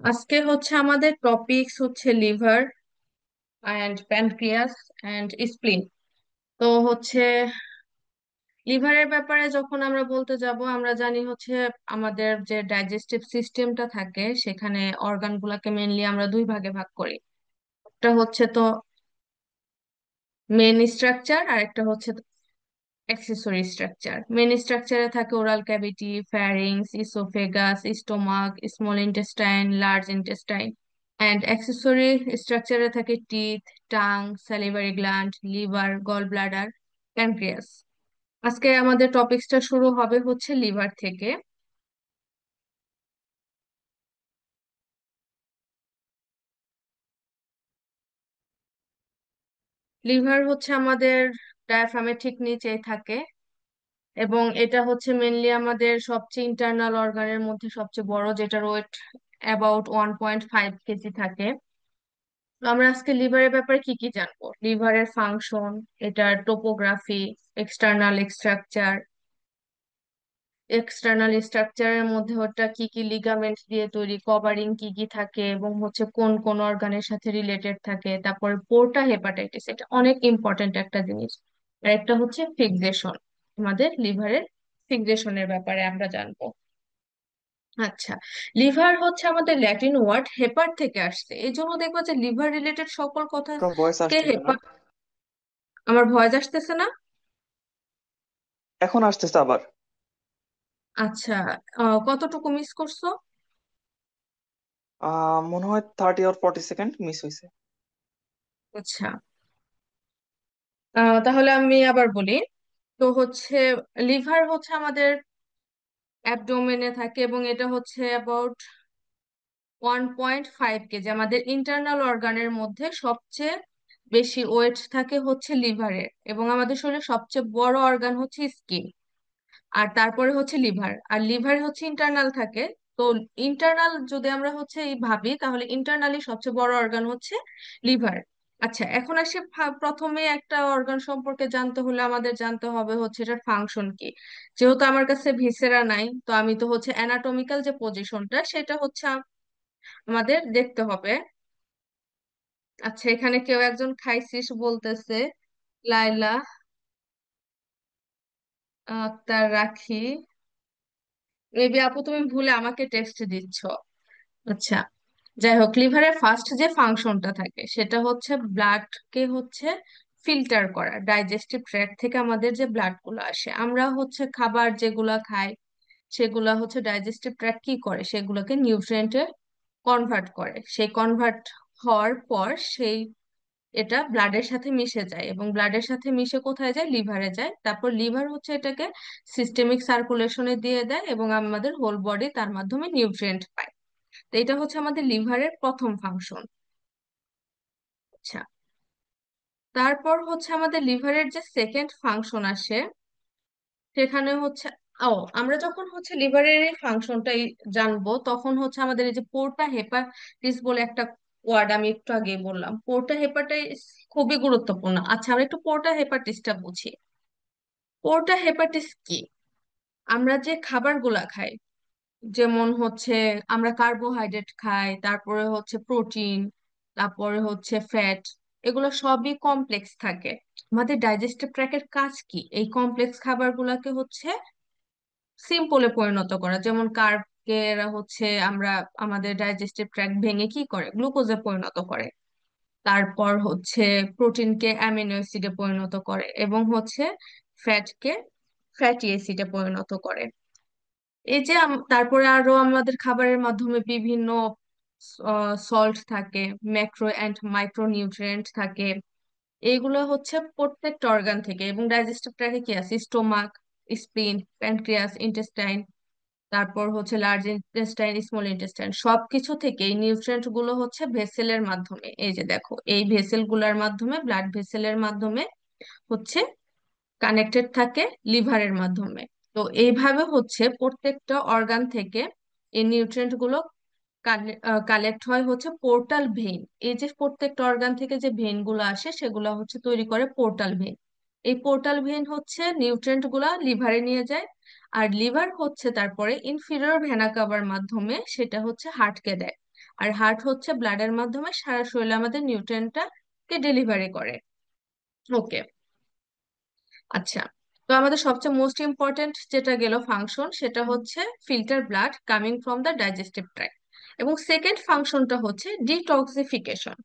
আজকে হচ্ছে আমাদের টপিকস হচ্ছে লিভার অ্যান্ড প্যানক্রিয়াস অ্যান্ড স্প্লিন। তো হচ্ছে লিভারের ব্যাপারে যখন আমরা বলতে যাব, আমরা জানি হচ্ছে আমাদের যে ডাইজেস্টিভ সিস্টেমটা থাকে সেখানে অর্গান গুলাকে মেনলি আমরা দুই ভাগে ভাগ করি। একটা হচ্ছে তো মেন স্ট্রাকচার আর একটা হচ্ছে অ্যাক্সেসরি স্ট্রাকচার। মেন স্ট্রাকচারে থাকে oral cavity, pharynx, oesophagus, stomach, small intestine, large intestine. And accessory স্ট্রাকচারে থাকে teeth, tongue, salivary gland, liver, gall bladder, pancreas. আজকে আমাদের টপিকসটা শুরু হবে হচ্ছে লিভার থেকে। লিভার হচ্ছে আমাদের ডায়াফ্রামের ঠিক নিচেই থাকে, এবং এটা হচ্ছে মেনলি আমাদের সবচেয়ে ইন্টারনাল অর্গানের মধ্যে সবচেয়ে বড়, যেটার ওয়েট অ্যাবাউট 1.5 কেজি থাকে। তো আমরা আজকে লিভারের ব্যাপারে কি কি জানবো: লিভারের ফাংশন, এটার টোপোগ্রাফি, এক্সটার্নাল স্ট্রাকচার, এক্সটার্নাল স্ট্রাকচারের মধ্যে ওটা কি কি লিগামেন্ট দিয়ে তৈরি, কভারিং কি কি থাকে, এবং হচ্ছে কোন কোন অর্গানের সাথে রিলেটেড থাকে। তারপর পোর্টা হেপাটাইটিস, এটা অনেক ইম্পর্টেন্ট একটা জিনিস। আর একটা হচ্ছে ফিক্সেশন, আমাদের লিভারের ফিক্সেশনের ব্যাপারে আমরা জানবো। আচ্ছা, লিভার হচ্ছে আমাদের ল্যাটিন ওয়ার্ড হেপার থেকে আসছে, এই জন্য দেখবো যে লিভার রিলেটেড সকল আপনার ভয়েস কথাকে আসতেছে না। হেপার। আমার ভয়েস আসতেছে না? এখন আসতেছে আবার। আচ্ছা, কতটুকু মিস করছো? মনে হয় 30 or 40 সেকেন্ড মিস হয়েছে। আচ্ছা, তাহলে আমি আবার বলি। তো হচ্ছে লিভার হচ্ছে আমাদের অ্যাবডোমেনে থাকে, এবং এটা হচ্ছে অ্যাবাউট 1.5 কেজি। আমাদের ইন্টারনাল অর্গানের মধ্যে সবচেয়ে বেশি ওয়েট থাকে হচ্ছে লিভারের, এবং আমাদের শরীরের সবচেয়ে বড় অর্গান হচ্ছে স্কিন। আর তারপরে হচ্ছে লিভার, আর লিভার হচ্ছে ইন্টারনাল থাকে। তো ইন্টারনাল যদি আমরা হচ্ছে এই ভাবি, তাহলে ইন্টারনালি সবচেয়ে বড় অর্গান হচ্ছে লিভার। আচ্ছা, এখন আসে প্রথমে একটা অর্গান সম্পর্কে জানতে হলে আমাদের জানতে হবে হচ্ছে এটার ফাংশন কি। যেহেতু আমার কাছে ভিসেরা নাই, তো আমি তো হচ্ছে অ্যানাটমিক্যাল যে পজিশনটা সেটা হচ্ছে আমাদের দেখতে হবে। আচ্ছা, এখানে কেউ একজন খাইছিস বলতেছে, লাইলা আক্তার রাখি। মেবি আপু তুমি ভুলে আমাকে টেক্সট দিচ্ছ। আচ্ছা, যাই হোক, লিভারের ফার্স্ট যে ফাংশনটা থাকে সেটা হচ্ছে ব্লাডকে হচ্ছে ফিল্টার করা। ডাইজেস্টিভ ট্র্যাক্ট থেকে আমাদের যে ব্লাড গুলো আসে, আমরা হচ্ছে খাবার যেগুলা খাই সেগুলা হচ্ছে ডাইজেস্টিভ ট্র্যাক্ট কি করে, সেগুলোকে নিউট্রিয়েন্টে কনভার্ট করে। সেই কনভার্ট হওয়ার পর সেই এটা ব্লাডের সাথে মিশে যায়, এবং ব্লাডের সাথে মিশে কোথায় যায়? লিভারে যায়। তারপর লিভার হচ্ছে এটাকে সিস্টেমিক সার্কুলেশনে দিয়ে দেয়, এবং আমাদের হোল বডি তার মাধ্যমে নিউট্রিয়েন্ট পায়। তো এটা হচ্ছে আমাদের লিভারের প্রথম ফাংশন। আচ্ছা, তারপর হচ্ছে আমাদের লিভারের যে সেকেন্ড ফাংশন আসে সেখানে হচ্ছে, ও, আমরা যখন হচ্ছে লিভারের এই ফাংশনটাই জানবো, তখন হচ্ছে আমাদের এই যে পোর্টা হেপাটিস বলে একটা ওয়ার্ড আমি একটু আগে বললাম, পোর্টা হেপাটাইটিস খুবই গুরুত্বপূর্ণ। আচ্ছা, আমরা একটু পোর্টা হেপাটিসটা বুঝি। পোর্টা হেপাটিস কি? আমরা যে খাবারগুলা খাই, যেমন হচ্ছে আমরা কার্বোহাইড্রেট খাই, তারপরে হচ্ছে প্রোটিন, তারপরে হচ্ছে ফ্যাট, এগুলো সবই কমপ্লেক্স থাকে। আমাদের ডাইজেস্টিভ ট্র্যাকের কাজ কি? এই কমপ্লেক্স খাবারগুলোকে হচ্ছে সিম্পলে পরিণত করা। যেমন কার্বকে এরা হচ্ছে আমরা আমাদের ডাইজেস্টিভ ট্র্যাক ভেঙে কি করে, গ্লুকোজে পরিণত করে। তারপর হচ্ছে প্রোটিনকে অ্যামিনো অ্যাসিডে পরিণত করে, এবং হচ্ছে ফ্যাটকে ফ্যাটি অ্যাসিডে পরিণত করে। এই যে তারপরে আরো আমাদের খাবারের মাধ্যমে বিভিন্ন সল্ট থাকে, ম্যাক্রো অ্যান্ড মাইক্রো নিউট্রিয়েন্ট থাকে। এইগুলো হচ্ছে প্রত্যেকটা অর্গান থেকে। এবং ডাইজেস্টিভ ট্র্যাকে কি আছে? স্টোমাক, স্প্লিন, প্যানক্রিয়াস, ইন্টেস্টাইন, তারপর হচ্ছে লার্জ ইন্টেস্টাইন, স্মল ইন্টেস্টাইন, সবকিছু থেকে এই নিউট্রিয়েন্ট গুলো হচ্ছে ভেসেলের মাধ্যমে, এই যে দেখো এই ভেসেল গুলার মাধ্যমে, ব্লাড ভেসেলের মাধ্যমে হচ্ছে কানেক্টেড থাকে লিভারের মাধ্যমে। তো এইভাবে হচ্ছে প্রত্যেকটা অর্গান থেকে এই নিউট্রিয়েন্ট গুলো কালেক্ট হয় হচ্ছে পোর্টাল ভেইন। এই যে প্রত্যেকটা অর্গান থেকে যে ভেইন গুলো আসে সেগুলো হচ্ছে তৈরি করে পোর্টাল ভেইন। এই পোর্টাল ভেইন হচ্ছে নিউট্রিয়েন্ট গুলা লিভারে নিয়ে যায়, আর লিভার হচ্ছে তারপরে ইনফিরিয়র ভেনা কাভার মাধ্যমে সেটা হচ্ছে হার্টকে দেয়। আর হার্ট হচ্ছে ব্লাডের মাধ্যমে সারা শরীরে আমাদের নিউট্রিয়েন্টটা কে ডেলিভারি করে। ওকে। আচ্ছা, তো আমাদের সবচেয়ে মোস্ট ইম্পর্টেন্ট যেটা গেল ফাংশন, সেটা হচ্ছে filter blood coming from the digestive tract. এবং সেকেন্ড ফাংশনটা হচ্ছে ডিটক্সিফিকেশন।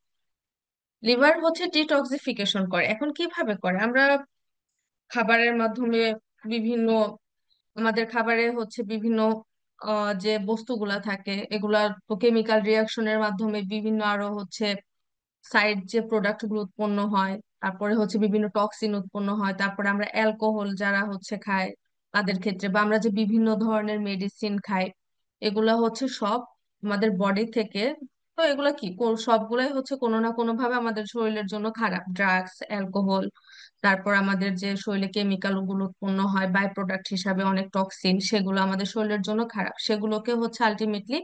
লিভার হচ্ছে ডিটক্সিফিকেশন করে। এখন কিভাবে করে? আমরা খাবারের মাধ্যমে বিভিন্ন, আমাদের খাবারে হচ্ছে বিভিন্ন যে বস্তুগুলা থাকে এগুলা তো কেমিক্যাল রিয়াকশনের মাধ্যমে বিভিন্ন আরো হচ্ছে সাইড যে প্রোডাক্ট গুলো উৎপন্ন হয়, তারপরে হচ্ছে বিভিন্ন টক্সিন উৎপন্ন হয়, তারপরে আমরা অ্যালকোহল যারা হচ্ছে খায় তাদের ক্ষেত্রে, বা আমরা যে বিভিন্ন ধরনের মেডিসিন খাই, এগুলা হচ্ছে সব আমাদের বডি থেকে। তো এগুলা কি সবগুলাই হচ্ছে কোনো না কোনো ভাবে আমাদের শরীরের জন্য খারাপ। ড্রাগস, অ্যালকোহল, তারপর আমাদের যে শরীরে কেমিক্যাল গুলো উৎপন্ন হয় বাই প্রোডাক্ট হিসাবে অনেক টক্সিন, সেগুলো আমাদের শরীরের জন্য খারাপ। সেগুলোকে হচ্ছে আলটিমেটলি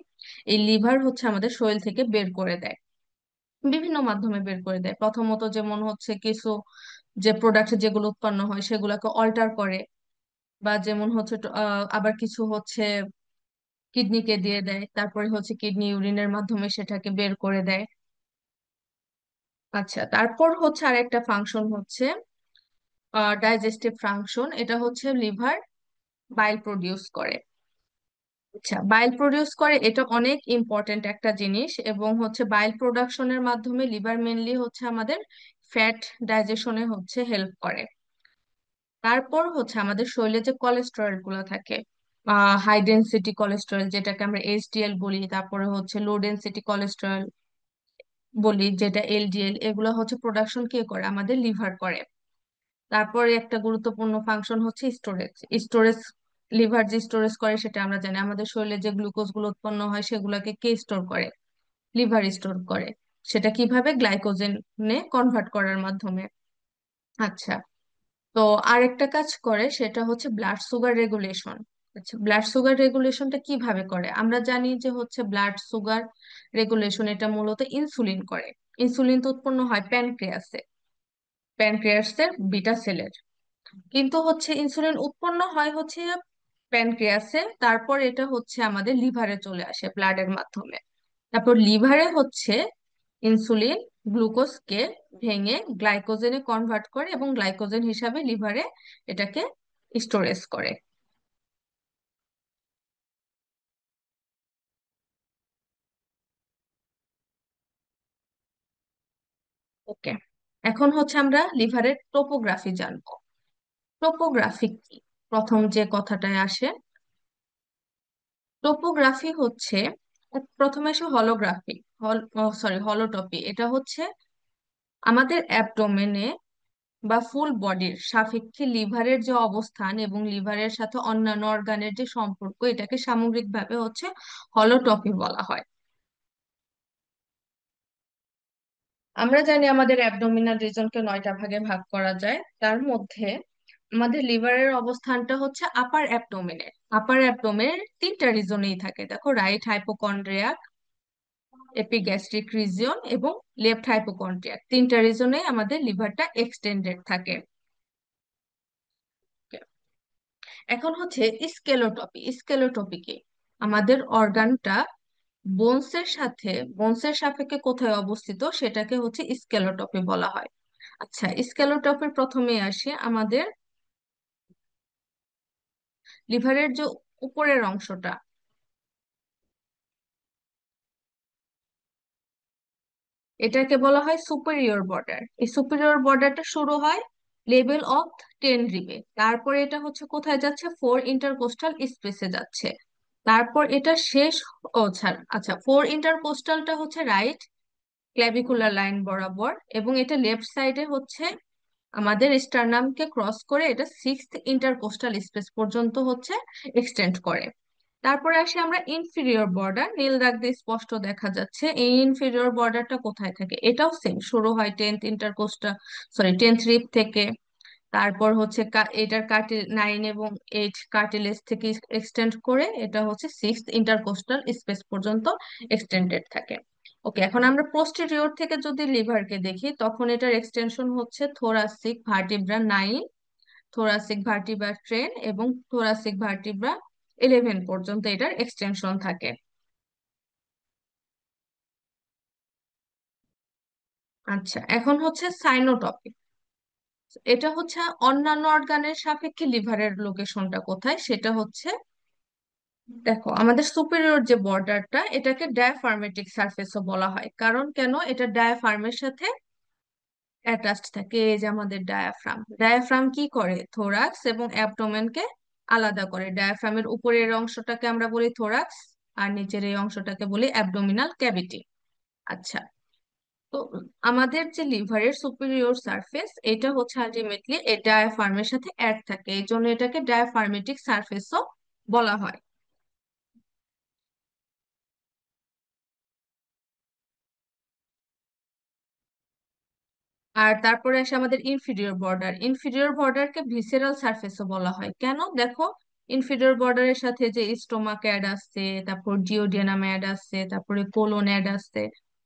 এই লিভার হচ্ছে আমাদের শরীর থেকে বের করে দেয়, বিভিন্ন মাধ্যমে বের করে দেয়। প্রথমত যেমন হচ্ছে কিছু যে প্রোডাক্ট যেগুলো উৎপন্ন হয় সেগুলোকে অল্টার করে, বা যেমন হচ্ছে আবার কিছু হচ্ছে কিডনিকে দিয়ে দেয়, তারপরে হচ্ছে কিডনি ইউরিনের মাধ্যমে সেটাকে বের করে দেয়। আচ্ছা, তারপর হচ্ছে আরেকটা ফাংশন হচ্ছে ডাইজেস্টিভ ফাংশন। এটা হচ্ছে লিভার বাইল প্রডিউস করে। আচ্ছা, বাইল প্রডিউস করে, এটা অনেক ইম্পর্টেন্ট একটা জিনিস। এবং হচ্ছে বাইল প্রোডাকশনের মাধ্যমে লিভার মেনলি হচ্ছে আমাদের ফ্যাট ডাইজেশনে হচ্ছে হেল্প করে। তারপর হচ্ছে আমাদের শরীরে যে কোলেস্টেরল গুলো থাকে, হাই ডেনসিটি কোলেস্টেরল যেটাকে আমরা এইচডিএল বলি, তারপরে হচ্ছে লো ডেনসিটি কোলেস্টেরল বলি যেটা এলডিএল, এগুলো হচ্ছে প্রোডাকশন কে করে? আমাদের লিভার করে। তারপরে একটা গুরুত্বপূর্ণ ফাংশন হচ্ছে স্টোরেজ। স্টোরেজ, লিভার যে স্টোরেজ করে সেটা আমরা জানি। আমাদের শরীরে যে গ্লুকোজ গুলো উৎপন্ন হয় সেগুলোকে কে স্টোর করে? লিভার স্টোর করে। সেটা কিভাবে? গ্লাইকোজেনে কনভার্ট করার মাধ্যমে। আচ্ছা, তো আরেকটা কাজ করে সেটা হচ্ছে ব্লাড সুগার রেগুলেশন। আচ্ছা, ব্লাড সুগার রেগুলেশনটা কিভাবে করে? আমরা জানি যে হচ্ছে ব্লাড সুগার রেগুলেশন এটা মূলত ইনসুলিন করে। ইনসুলিন তো উৎপন্ন হয় প্যানক্রিয়াসে, প্যানক্রিয়াসের বিটা সেলের। কিন্তু হচ্ছে ইনসুলিন উৎপন্ন হয় হচ্ছে প্যানক্রিয়াসে, তারপর এটা হচ্ছে আমাদের লিভারে চলে আসে ব্লাডের মাধ্যমে। তারপর লিভারে হচ্ছে ইনসুলিন গ্লুকোজকে ভেঙে গ্লাইকোজেনে কনভার্ট করে এবং গ্লাইকোজেন হিসাবে লিভারে এটাকে স্টোরেজ করে। ওকে, এখন হচ্ছে আমরা লিভারের টোপোগ্রাফি জানবো। টোপোগ্রাফি কি? প্রথম যে কথাটায় আসে, টোপোগ্রাফি হচ্ছে, প্রথমে আসে হলোগ্রাফি, হলোটপি। এটা হচ্ছে আমাদের অ্যাবডোমেনে বা ফুল বডির সাপেক্ষে লিভারের যে অবস্থান এবং লিভারের সাথে অন্যান্য অর্গানের যে সম্পর্ক, এটাকে সামগ্রিকভাবে হচ্ছে হলোটপি বলা হয়। আমরা জানি আমাদের অ্যাবডোমিনাল রিজনকে 9টা ভাগে ভাগ করা যায়। তার মধ্যে আমাদের লিভারের অবস্থানটা হচ্ছে আপার অ্যাবডোমেনে। আপার অ্যাবডোমেনের 3টা রিজনেই থাকে, দেখো, রাইট হাইপোকন্ড্রিয়াক, এপিগ্যাস্ট্রিক রিজিয়ন এবং লেফট হাইপোকন্ড্রিয়াক। 3টা রিজনে আমাদের লিভারটা এক্সটেন্ডেড থাকে। এখন হচ্ছে স্কেলোটপি। স্কেলোটপি কি? আমাদের অর্গানটা বোনসের সাপেক্ষে কোথায় অবস্থিত সেটাকে হচ্ছে স্কেলোটপি বলা হয়। আচ্ছা, স্কেলোটপির প্রথমে আসে আমাদের লিভারের যে উপরের অংশটা, এটাকে বলা হয় সুপিরিয়র বর্ডার। এই সুপিরিয়র বর্ডারটা শুরু হয় লেভেল অফ টেন রিবে, তারপরে এটা হচ্ছে কোথায় যাচ্ছে? ফোর ইন্টারকোস্টাল স্পেসে যাচ্ছে। তারপর এটা শেষ, ও ছাড়, আচ্ছা, ফোর ইন্টারকোস্টালটা হচ্ছে রাইট ক্ল্যাভিকুলার লাইন বরাবর, এবং এটা লেফট সাইডে হচ্ছে আমাদের স্টারনামকে ক্রস করে এটা সিক্সথ ইন্টারকোস্টাল স্পেস পর্যন্ত হচ্ছে এক্সটেন্ড করে। তারপরে আসি আমরা ইনফিরিয়র বর্ডার, নীল দাগ দিয়ে স্পষ্ট দেখা যাচ্ছে। এই ইনফিরিয়র বর্ডারটা কোথায় থাকে? এটাও সেম, শুরু হয় টেন্থ রিব থেকে। তারপর হচ্ছে এটার নাইন এবং এইট কার্টিলেজ থেকে এক্সটেন্ড করে এটা হচ্ছে সিক্সথ ইন্টারকোস্টাল স্পেস পর্যন্ত এক্সটেন্ডেড থাকে। ওকে, এখন আমরা পোস্টেরিয়র থেকে যদি লিভারকে দেখি তখন এটার এক্সটেনশন হচ্ছে থোরাসিক ভার্টিব্রা 9, থোরাসিক ভার্টিব্রা 10 এবং থোরাসিক ভার্টিব্রা 11 পর্যন্ত এটার এক্সটেনশন থাকে। আচ্ছা, এখন হচ্ছে সাইনোটপিক। এটা হচ্ছে অন্যান্য অর্গানের সাপেক্ষে লিভারের লোকেশনটা কোথায় সেটা হচ্ছে, দেখো আমাদের সুপিরিয়র যে বর্ডারটা এটাকে ডায়াফার্মেটিক সারফেসও বলা হয়। কারণ কেন, এটা ডায়াফার্মের সাথে অ্যাটাচড থাকে। এই যে আমাদের ডায়াফ্রাম, ডায়াফ্রাম কি করে, থোরাক্স এবং অ্যাবডোমেনকে আলাদা করে। ডায়াফ্রামের উপরের অংশটাকে আমরা বলি থোরাক্স, আর নিচের এই অংশটাকে বলি অ্যাবডোমিনাল ক্যাভিটি। আচ্ছা, তো আমাদের যে লিভারের সুপিরিয়র সারফেস এটা হচ্ছে আলটিমেটলি এই ডায়াফ্রামের সাথে অ্যাড থাকে, এই জন্য এটাকে ডায়াফার্মেটিক সারফেসও বলা হয়। আর তারপরে আসে আমাদের ইনফিরিয়র বর্ডার। ইনফিরিয়র বর্ডারকে ভিসেরাল সারফেসও বলা হয়। কেন, দেখো ইনফিরিয়র বর্ডারের সাথে যে স্টোমাক অ্যাড আছে, তারপর জিওডিয়ানাম অ্যাড আছে, তারপরে কোলন অ্যাড আছে।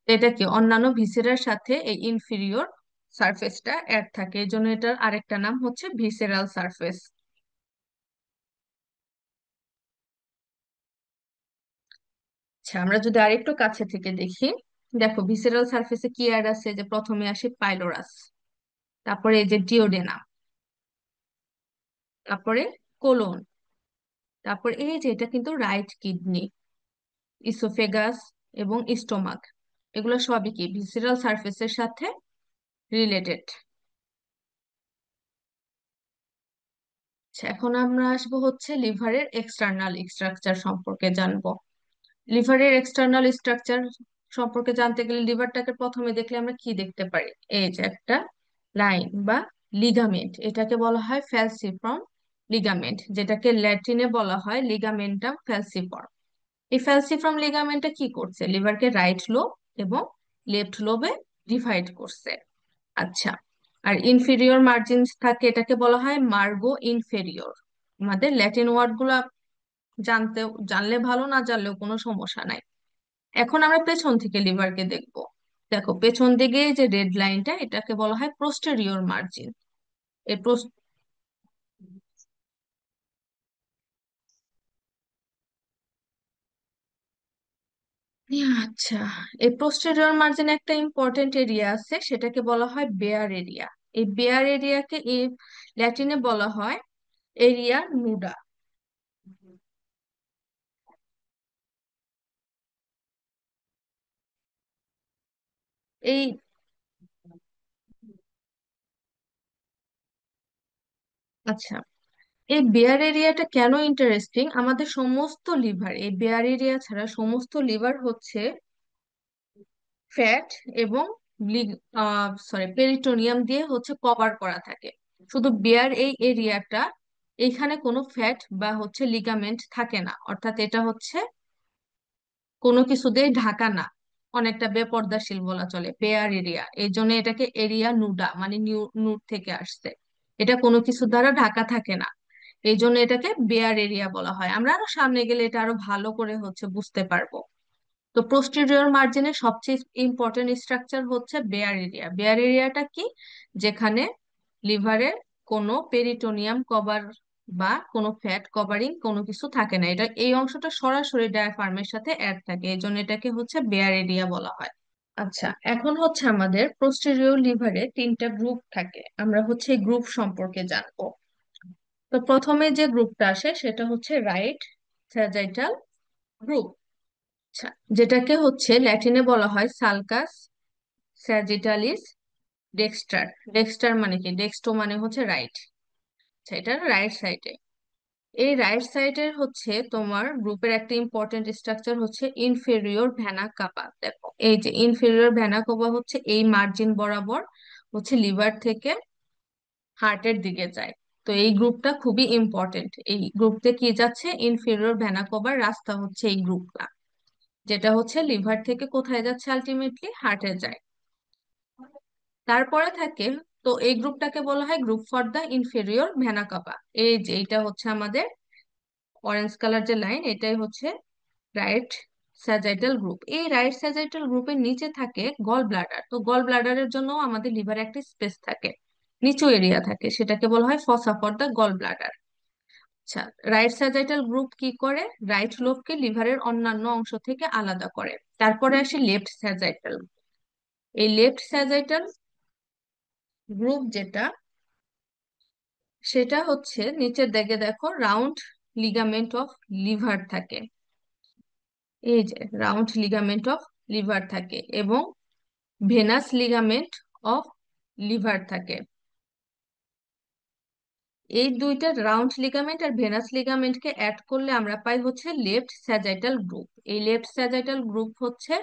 এটা কি অন্যান্য ভিসেরার সাথে এই ইনফিরিয়র সারফেসটা অ্যাড থাকে, এই জন্য এটার আরেকটা নাম হচ্ছে ভিসেরাল সারফেস। আচ্ছা, আমরা যদি আরেকটু কাছে থেকে দেখি, দেখো ভিসেরাল সারফেসে কি অ্যাড আছে, যে প্রথমে আসে পাইলোরাস, তারপরে এই যে ডিওডেনাম, তারপরে কোলন, তারপর এই যে এটা কিন্তু রাইট কিডনি, ইসোফেগাস এবং স্টোমাক, এগুলো সবই কি ভিসেরাল সারফেসের সাথে রিলেটেড। আচ্ছা, এখন আমরা আসবো হচ্ছে লিভারের এক্সটার্নাল স্ট্রাকচার সম্পর্কে জানবো। লিভারের এক্সটার্নাল স্ট্রাকচার সম্পর্কে জানতে গেলে লিভারটাকে প্রথমে দেখলে আমরা কি দেখতে পারি, এই যে একটা লাইন বা লিগামেন্ট, এটাকে বলা হয় ফ্যালসিফর্ম লিগামেন্ট, যেটাকে ল্যাটিনে বলা হয় লিগামেন্টাম ফ্যালসিফর্ম। এই ফ্যালসিফর্ম লিগামেন্টটা কি করছে, লিভারকে রাইট লোব এবং লেফট লোবে ডিভাইড করছে। আচ্ছা, আর ইনফেরিয়র মার্জিনস থাকে, এটাকে বলা হয় মার্গো ইনফেরিয়র। আমাদের ল্যাটিন ওয়ার্ড গুলা জানতে জানলে ভালো, না জানলেও কোনো সমস্যা নাই। এখন আমরা পেছন থেকে লিভারকে দেখবো। দেখো পেছন দিকে যে রেড লাইনটা, এটাকে বলা হয় পোস্টেরিয়র মার্জিন। এই আচ্ছা, এই পোস্টেরিয়র মার্জিনে একটা ইম্পর্টেন্ট এরিয়া আছে, সেটাকে বলা হয় বেয়ার এরিয়া। এই বেয়ার এরিয়াকে এই ল্যাটিনে বলা হয় এরিয়া নুডা। এই আচ্ছা, এই বেয়ার এরিয়াটা কেন ইন্টারেস্টিং, আমাদের সমস্ত লিভার এই বেয়ার এরিয়া ছাড়া সমস্ত লিভার হচ্ছে ফ্যাট এবং পেরিটোনিয়াম দিয়ে হচ্ছে কভার করা থাকে। শুধু বেয়ার এই এরিয়াটা, এখানে কোনো ফ্যাট বা হচ্ছে লিগামেন্ট থাকে না, অর্থাৎ এটা হচ্ছে কোনো কিছু দিয়ে ঢাকা না, অনেকটা বেপর্দাশীল বলা চলে বেয়ার এরিয়া। এই জন্য এটাকে এরিয়া নুডা, মানে নুড থেকে আসছে, এটা কোনো কিছু দ্বারা ঢাকা থাকে না, এই জন্য এটাকে বেয়ার এরিয়া বলা হয়। আমরা আরো সামনে গেলে এটা আরো ভালো করে হচ্ছে বুঝতে পারবো। তো পোস্টেরিয়র মার্জিনের সবচেয়ে ইম্পর্টেন্ট স্ট্রাকচার হচ্ছে বেয়ার এরিয়া। বেয়ার এরিয়াটা কি, যেখানে লিভারের কোনো পেরিটোনিয়াম কভার বা কোনো ফ্যাট কভারিং কোনো কিছু থাকে না, এটা এই অংশটা সরাসরি ডায়াফ্রামের সাথে অ্যাড থাকে, এই জন্য এটাকে হচ্ছে বেয়ার এরিয়া বলা হয়। আচ্ছা, এখন হচ্ছে আমাদের পোস্টেরিয়র লিভারে তিনটা গ্রুপ থাকে, আমরা হচ্ছে এই গ্রুপ সম্পর্কে জানবো। তো প্রথমে যে গ্রুপটা আসে সেটা হচ্ছে রাইট স্যাজাইটাল গ্রুপ। আচ্ছা, যেটাকে হচ্ছে ল্যাটিনে বলা হয় সালকাস স্যাজিটালিস ডেক্সট্রার। ডেক্সট্রার মানে কি, ডেক্সটো মানে হচ্ছে রাইট, আচ্ছা এটা রাইট সাইডে। এই রাইট সাইডের হচ্ছে তোমার গ্রুপের একটা ইম্পর্টেন্ট স্ট্রাকচার হচ্ছে ইনফেরিয়র ভেনা কাপা। দেখো এই যে ইনফেরিয়র ভেনা কাপা হচ্ছে এই মার্জিন বরাবর হচ্ছে লিভার থেকে হার্টের দিকে যায়। তো এই গ্রুপটা খুবই ইম্পর্টেন্ট, এই গ্রুপতে কি যাচ্ছে, ইনফেরিয়র ভেনা কাপার রাস্তা হচ্ছে এই গ্রুপটা, যেটা হচ্ছে লিভার থেকে কোথায় যাচ্ছে, আলটিমেটলি হার্টে যায়। তারপরে থাকে, তো এই গ্রুপটাকে বলা হয় group for the inferior vena কাপা। এই যে এটা হচ্ছে আমাদের অরেঞ্জ কালার যে লাইন, এটাই হচ্ছে রাইট স্যাজাইটাল গ্রুপ। এই রাইট স্যাজাইটাল গ্রুপের নিচে থাকে গল ব্লাডার। তো গল ব্লাডারের জন্য আমাদের লিভারে একটা স্পেস থাকে, নিচু এরিয়া থাকে, সেটাকে বলা হয় ফসা ফর দ্য গল ব্লাডার। আচ্ছা, রাইট স্যাজাইটাল গ্রুপ কি করে, রাইট লোবকে লিভারের অন্যান্য অংশ থেকে আলাদা করে। তারপরে আসে লেফট স্যাজাইটাল। এই লেফট স্যাজাইটাল গ্রুপ যেটা, সেটা হচ্ছে নিচের দিকে দেখো রাউন্ড লিগামেন্ট অফ লিভার থাকে। এই যে রাউন্ড লিগামেন্ট অফ লিভার থাকে এবং ভেনাস লিগামেন্ট অফ লিভার থাকে। এই দুইটা রাউন্ড লিগামেন্ট আর ভেনাস লিগামেন্টকে অ্যাড করলে আমরা পাই হচ্ছে লেফট স্যাজাইটাল গ্রুপ। এই লেফট স্যাজাইটাল গ্রুপ হচ্ছে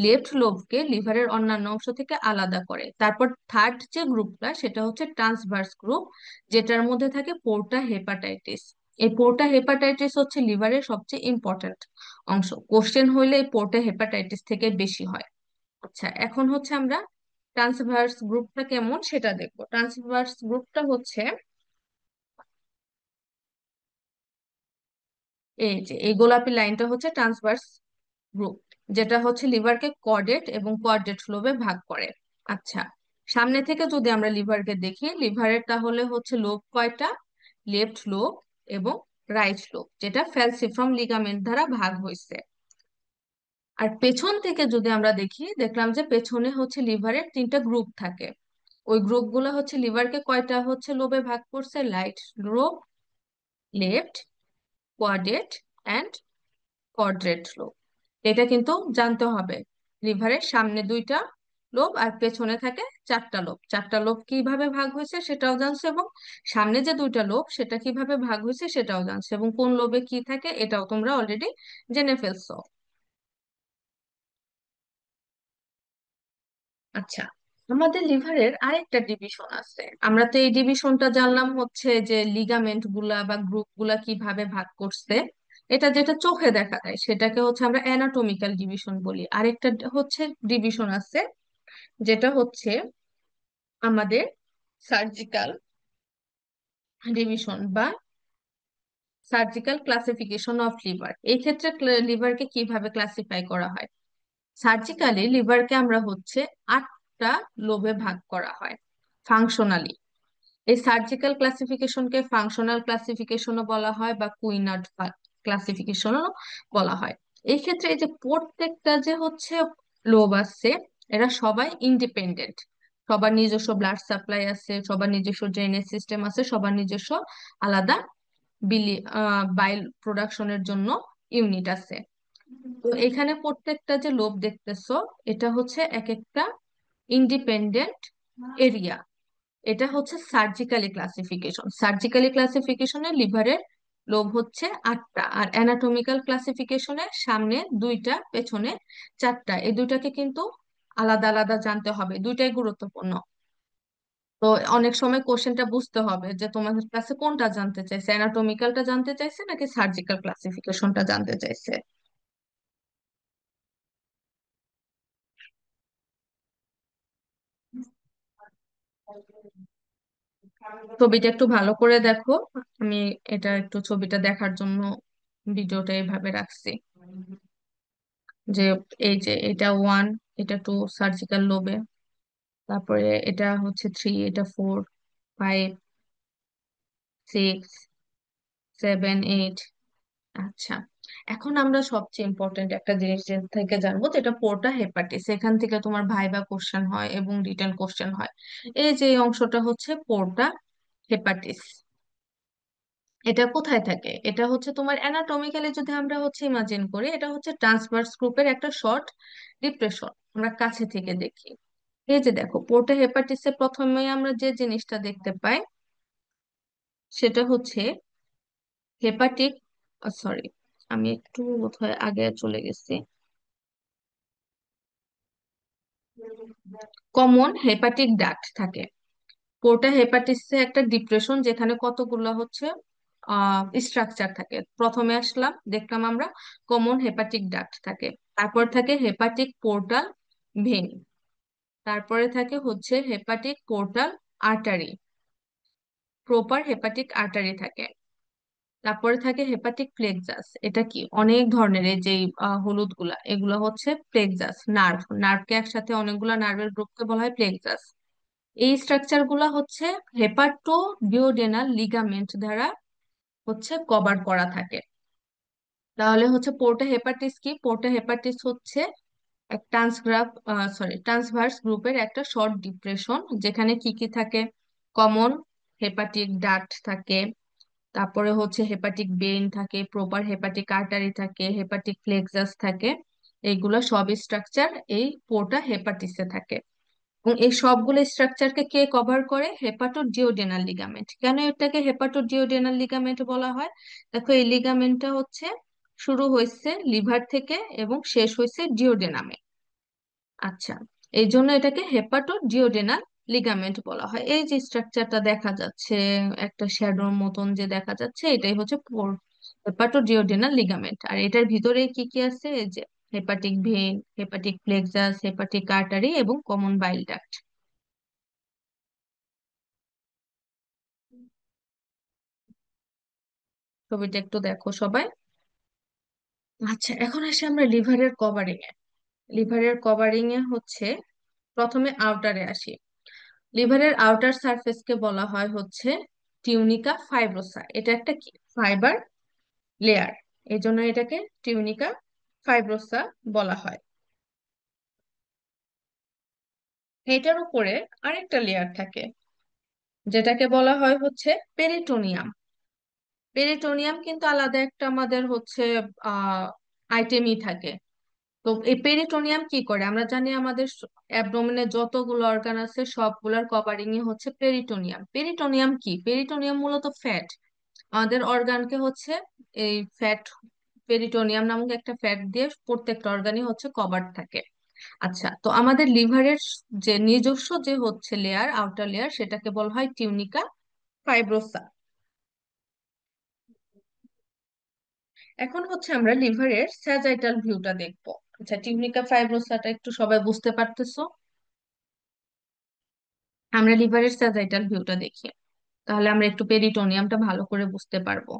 লেফট লোবকে লিভারের অন্যান্য অংশ থেকে আলাদা করে। তারপর থার্ড যে গ্রুপটা সেটা হচ্ছে ট্রান্সভার্স গ্রুপ, যেটার মধ্যে থাকে পোর্টা হেপাটাইটিস। এই পোর্টা হেপাটাইটিস হচ্ছে লিভারের সবচেয়ে ইম্পর্ট্যান্ট অংশ। কোশ্চেন হইলে এই পোর্টা হেপাটাইটিস থেকে বেশি হয়। আচ্ছা, এখন হচ্ছে আমরা ট্রান্সভার্স গ্রুপটা কেমন সেটা দেখবো। ট্রান্সভার্স গ্রুপটা হচ্ছে এই যে এই গোলাপি লাইনটা হচ্ছে ট্রান্সভার্স গ্রুপ, যেটা হচ্ছে লিভারকে কর্ডেট এবং কোয়াড্রেট লোবে ভাগ করে। আচ্ছা, সামনে থেকে যদি আমরা লিভারকে দেখি, লিভারের তাহলে হচ্ছে লোব কয়টা? লেফট লোব এবং রাইট লোব, যেটা ফ্যালসিফ্রম লিগামেন্ট দ্বারা ভাগ হয়েছে। আর পেছন থেকে যদি আমরা দেখি, দেখলাম যে পেছনে হচ্ছে লিভারের তিনটা গ্রুপ থাকে। ওই গ্রুপগুলো হচ্ছে লিভারকে কয়টা হচ্ছে লোবে ভাগ করছে? Right lobe, left quadrate and quadrate lobe. এটা কিন্তু জানতে হবে। লিভারের সামনে দুইটা লোব আর পেছনে থাকে চারটা লোব। চারটা লোব কিভাবে ভাগ হয়েছে সেটাও জানছে, এবং সামনে যে দুইটা লোব সেটা কিভাবে ভাগ হয়েছে সেটাও জানছে, এবং কোন লোবে কি থাকে এটাও তোমরা অলরেডি জেনে ফেলছো। আচ্ছা, আমাদের লিভারের আরেকটা ডিভিশন আছে। আমরা তো এই ডিভিশনটা জানলাম হচ্ছে যে লিগামেন্ট গুলা বা গ্রুপ গুলা কিভাবে ভাগ করছে, এটা যেটা চোখে দেখা যায় সেটাকে হচ্ছে আমরা অ্যানাটমিক্যাল ডিভিশন বলি। আরেকটা হচ্ছে ডিভিশন আছে, যেটা হচ্ছে আমাদের সার্জিক্যাল ডিভিশন বা সার্জিক্যাল ক্লাসিফিকেশন অফ লিভার। এই ক্ষেত্রে লিভারকে কিভাবে ক্লাসিফাই করা হয়? সার্জিক্যালি লিভারকে আমরা হচ্ছে 8টা লোবে ভাগ করা হয় ফাংশনালি। এই সার্জিক্যাল ক্লাসিফিকেশনকে ফাংশনাল ক্লাসিফিকেশনও বলা হয় বা কুইনার্ড ক্লাসিফিকেশনও বলা হয়। এই ক্ষেত্রে এই যে প্রত্যেকটা যে হচ্ছে লোব আছে, এরা সবাই ইন্ডিপেন্ডেন্ট। সবার নিজস্ব ব্লাড সাপ্লাই আছে, সবার নিজস্ব ড্রেনেজ সিস্টেম আছে, সবার নিজস্ব আলাদা বিলি বাইল প্রোডাকশনের জন্য ইউনিট আছে। তো এখানে প্রত্যেকটা যে লোব দেখতেছো, এটা হচ্ছে এক একটা ইন্ডিপেন্ডেন্ট এরিয়া। এটা হচ্ছে সার্জিক্যালি ক্লাসিফিকেশন। সার্জিক্যালি ক্লাসিফিকেশনে লিভারের লোব হচ্ছে 8টা, আর অ্যানাটমিক্যাল ক্লাসিফিকেশনে সামনে দুইটা পেছনে চারটা। এই দুইটাকে কিন্তু আলাদা আলাদা জানতে হবে, দুইটাই গুরুত্বপূর্ণ। তো অনেক সময় কোশ্চেনটা বুঝতে হবে যে তোমাদের কাছে কোনটা জানতে চাইছে, অ্যানাটমিক্যালটা জানতে চাইছে নাকি সার্জিক্যাল ক্লাসিফিকেশনটা জানতে চাইছে। ছবিটা একটু ভালো করে দেখো। আমি এটা একটু ছবিটা দেখার জন্য ভিডিওটা এইভাবে রাখছি, যে এই যে এটা 1, এটা 2 সার্জিক্যাল লোবে, তারপরে এটা হচ্ছে 3, এটা 4, 5, 6, 7, 8। আচ্ছা, এখন আমরা সবচেয়ে ইম্পর্টেন্ট একটা জিনিস থেকে জানবো, যেটা পোর্টা হেপাটিস। এখান থেকে তোমার ভাইবা কোশ্চেন হয় এবং রিটেন কোশ্চেন হয়। এই যে এই অংশটা হচ্ছে পোর্টা হেপাটিস। এটা কোথায় থাকে? এটা হচ্ছে তোমার অ্যানাটমিক্যালি যদি আমরা হচ্ছে ইমাজিন করি, এটা হচ্ছে ট্রান্সভার্স গ্রুপের একটা শর্ট ডিপ্রেশন। আমরা কাছে থেকে দেখি, এই যে দেখো পোর্টা হেপাটিসে প্রথমে আমরা যে জিনিসটা দেখতে পাই সেটা হচ্ছে হেপাটিক, সরি আমি একটু বোধহয় আগে চলে গেছি। কমন হেপাটিক ডাক্ট থাকে। পোর্টা হেপাটিসে একটা ডিপ্রেশন, যেখানে কতগুলো হচ্ছে স্ট্রাকচার থাকে। প্রথমে আসলাম, দেখলাম আমরা কমন হেপাটিক ডাক্ট থাকে। তারপর থাকে হেপাটিক পোর্টাল ভেন। তারপরে থাকে হচ্ছে hepatic portal artery, proper hepatic artery থাকে। তারপরে থাকে হেপাটিক প্লেক্সাস। এটা কি অনেক ধরনের, এই যে হলুদ গুলা এগুলো হচ্ছে প্লেক্সাস নার্ভ। নার্ভকে একসাথে অনেকগুলা নার্ভের গ্রুপকে বলা হয় প্লেক্সাস। এই স্ট্রাকচার গুলা হচ্ছে হেপাটো ডিওডেনাল লিগামেন্ট দ্বারা হচ্ছে কভার করা থাকে। তাহলে হচ্ছে পোর্টা হেপাটিস কি? পোর্টা হেপাটিস হচ্ছে ট্রান্সভার্স গ্রুপের একটা শর্ট ডিপ্রেশন, যেখানে কি কি থাকে? কমন হেপাটিক ডাক্ট থাকে, তারপরে হচ্ছে হেপাটিক ভেইন থাকে, প্রপার হেপাটিক আর্টারি থাকে, হেপাটিক প্লেক্সাস থাকে। এইগুলা সব স্ট্রাকচার এই পোর্টা হেপাটিসে থাকে। এবং এই সবগুলো স্ট্রাকচারকে কে কভার করে? হেপাটোডিওডেনাল লিগামেন্ট। কেন এটাকে হেপাটোডিওডেনাল লিগামেন্ট বলা হয়? দেখো, এই লিগামেন্টটা হচ্ছে শুরু হয়েছে লিভার থেকে এবং শেষ হয়েছে ডিওডেনামে। আচ্ছা, এই জন্য এটাকে হেপাটোডিওডেনাল লিগামেন্ট বলা হয়। এই যে স্ট্রাকচারটা দেখা যাচ্ছে, একটা শ্যাডোর মতন যে দেখা যাচ্ছে, এটাই হচ্ছে হেপাটোডিওডেনাল লিগামেন্ট। আর এটার ভিতরে কি কি আছে? এই যে hepatic vein, hepatic plexus, hepatic artery এবং কমন বাইল ডাক্ট। ছবিটা একটু দেখো সবাই। আচ্ছা, এখন আসি আমরা লিভারের কভারিং এ। লিভারের কভারিং এ হচ্ছে প্রথমে আউটারে আসি। লিভারের আউটার সারফেসকে বলা হয় হচ্ছে টিউনিকা ফাইব্রোসা। এটা একটা ফাইবার লেয়ার, এই জন্য এটাকে টিউনিকা ফাইব্রোসা বলা হয়। এটার উপরে আরেকটা লেয়ার থাকে, যেটাকে বলা হয় হচ্ছে পেরিটোনিয়াম। পেরিটোনিয়াম কিন্তু আলাদা একটা আমাদের হচ্ছে আইটেমই থাকে। তো এই পেরিটোনিয়াম কি করে? আমরা জানি আমাদের অ্যাবডোমেনে যতগুলো অর্গান আছে সবগুলোর কভারিং ই হচ্ছে পেরিটোনিয়াম। পেরিটোনিয়াম কি? পেরিটোনিয়াম মূলত ফ্যাট। আমাদের অর্গানকে হচ্ছে এই ফ্যাট, পেরিটোনিয়াম নামক একটা ফ্যাট দিয়ে প্রত্যেকটা অর্গানই হচ্ছে কভার থাকে। আচ্ছা, তো আমাদের লিভারের যে নিজস্ব যে হচ্ছে লেয়ার, আউটার লেয়ার, সেটাকে বলা হয় টিউনিকা ফাইব্রোসা। এখন হচ্ছে আমরা লিভারের স্যাজাইটাল ভিউটা দেখবো। আচ্ছা, টিউনিকা ফাইব্রোসাটা একটু সবাই বুঝতে পারতেছো? আমরা লিভারের স্যাজাইটাল ভিউটা দেখি, তাহলে আমরা একটু পেরিটোনিয়ামটা ভালো করে বুঝতে পারবো।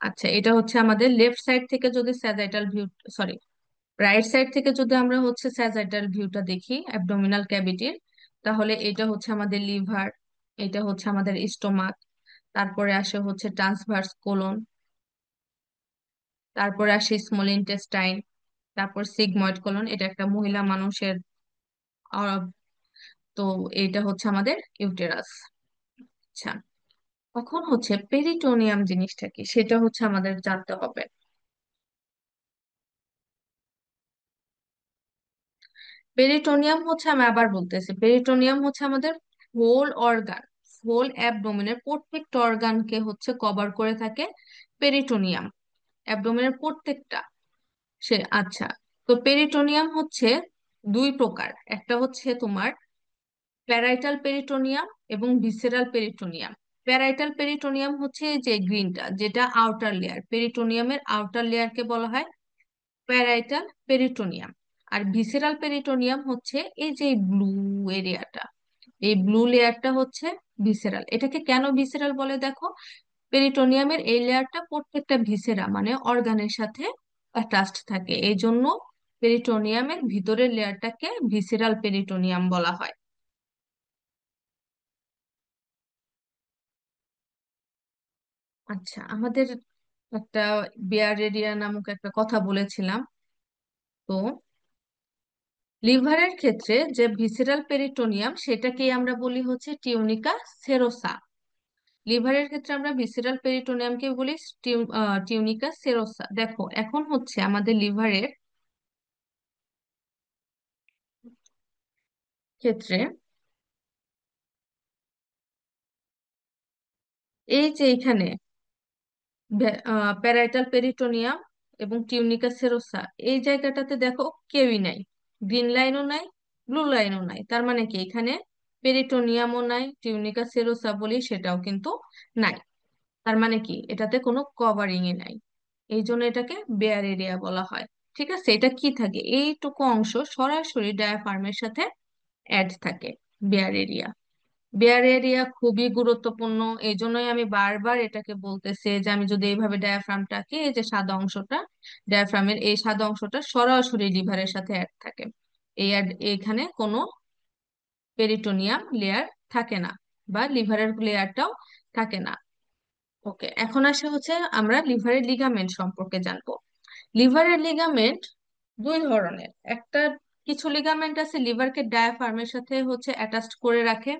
আচ্ছা, এটা হচ্ছে আমাদের লেফট সাইড থেকে যদি sagittal view, sorry, right side থেকে যদি আমরা হচ্ছে স্যাজাইটাল ভিউটা দেখি অ্যাবডোমিনাল ক্যাভিটির, তাহলে এটা হচ্ছে আমাদের লিভার, এটা হচ্ছে আমাদের স্টোমাক, তারপরে আসে হচ্ছে ট্রান্সভার্স কোলন, তারপরে আসে স্মল ইন্টেস্টাইন, তারপর সিগময়েড কোলন, এটা একটা মহিলা মানুষের। আহ, তো এটা হচ্ছে আমাদের ইউটেরাস। আচ্ছা, এখন হচ্ছে পেরিটোনিয়াম জিনিসটা কি সেটা হচ্ছে আমাদের জানতে হবে। পেরিটোনিয়াম হচ্ছে, আমি আবার বলতেছি, পেরিটোনিয়াম হচ্ছে আমাদের হোল অর্গান, হোল অ্যাবডোমেনের প্রত্যেকটা অর্গানকে হচ্ছে কভার করে থাকে পেরিটোনিয়াম। অ্যাবডোমেনের প্রত্যেকটা আচ্ছা, তো পেরিটোনিয়াম হচ্ছে দুই প্রকার। একটা হচ্ছে তোমার প্যারাইটাল পেরিটোনিয়াম এবং ভিসেরাল পেরিটোনিয়াম। প্যারাইটাল পেরিটোনিয়াম হচ্ছে এই যে গ্রিনটা, যেটা আউটার লেয়ার, পেরিটোনিয়ামের আউটার লেয়ারকে বলা হয় প্যারাইটাল পেরিটোনিয়াম। আর ভিসেরাল পেরিটোনিয়াম হচ্ছে এই যে ব্লু এরিয়াটা, এই ব্লু লেয়ারটা হচ্ছে ভিসেরাল। এটাকে কেন ভিসেরাল বলে দেখো, পেরিটোনিয়ামের এই লেয়ারটা প্রত্যেকটা ভিসেরা মানে অর্গানের সাথে অ্যাটাচড থাকে, এই জন্য পেরিটোনিয়ামের ভিতরের লেয়ারটাকে ভিসেরাল পেরিটোনিয়াম বলা হয়। আচ্ছা, আমাদের একটা বেয়ার এরিয়া নামক একটা কথা বলেছিলাম। তো লিভারের ক্ষেত্রে যে ভিসেরাল পেরিটোনিয়াম, সেটাকেই আমরা বলি হচ্ছে টিউনিকা সেরোসা। লিভারের ক্ষেত্রে আমরা ভিসেরাল পেরিটোনিয়ামকে বলি টিউনিকা সেরোসা। দেখো, এখন হচ্ছে আমাদের লিভারের ক্ষেত্রে এই যে এখানে প্যারাইটাল পেরিটোনিয়াম এবং টিউনিকা সেরোসা, এই জায়গাটাতে দেখো কেউই নাই, গ্রিন লাইনও নাই, ব্লু লাইনও নাই। তার মানে কি এখানে পেরিটোনিয়ামও নাই, টিউনিকা সেরোসা বলি সেটাও কিন্তু নাই। তার মানে কি এটাতে কোনো কভারিং ই নাই, এই জন্য এটাকে বেয়ার এরিয়া বলা হয়। ঠিক আছে, এটা কি থাকে? এইটুকু অংশ সরাসরি ডায়াফ্রামের সাথে অ্যাড থাকে, বেয়ার এরিয়া। বেয়ার এরিয়া খুবই গুরুত্বপূর্ণ, এই জন্যই আমি বারবার এটাকে বলতেছি যে আমি যদি এইভাবে ডায়াফ্রামটাকে, এই যে সাদা অংশটা, ডায়াফ্রামের এই সাদা অংশটা সরাসরি লিভারের সাথে অ্যাড থাকে। এখানে কোনো পেরিটোনিয়াম লেয়ার থাকে না, বা লিভারের লেয়ারটাও থাকে না। ওকে, এখন আসে হচ্ছে আমরা লিভারের লিগামেন্ট সম্পর্কে জানবো। লিভারের লিগামেন্ট দুই ধরনের। একটা কিছু লিগামেন্ট আছে লিভারকে ডায়াফ্রামের সাথে হচ্ছে অ্যাটাচড করে রাখে,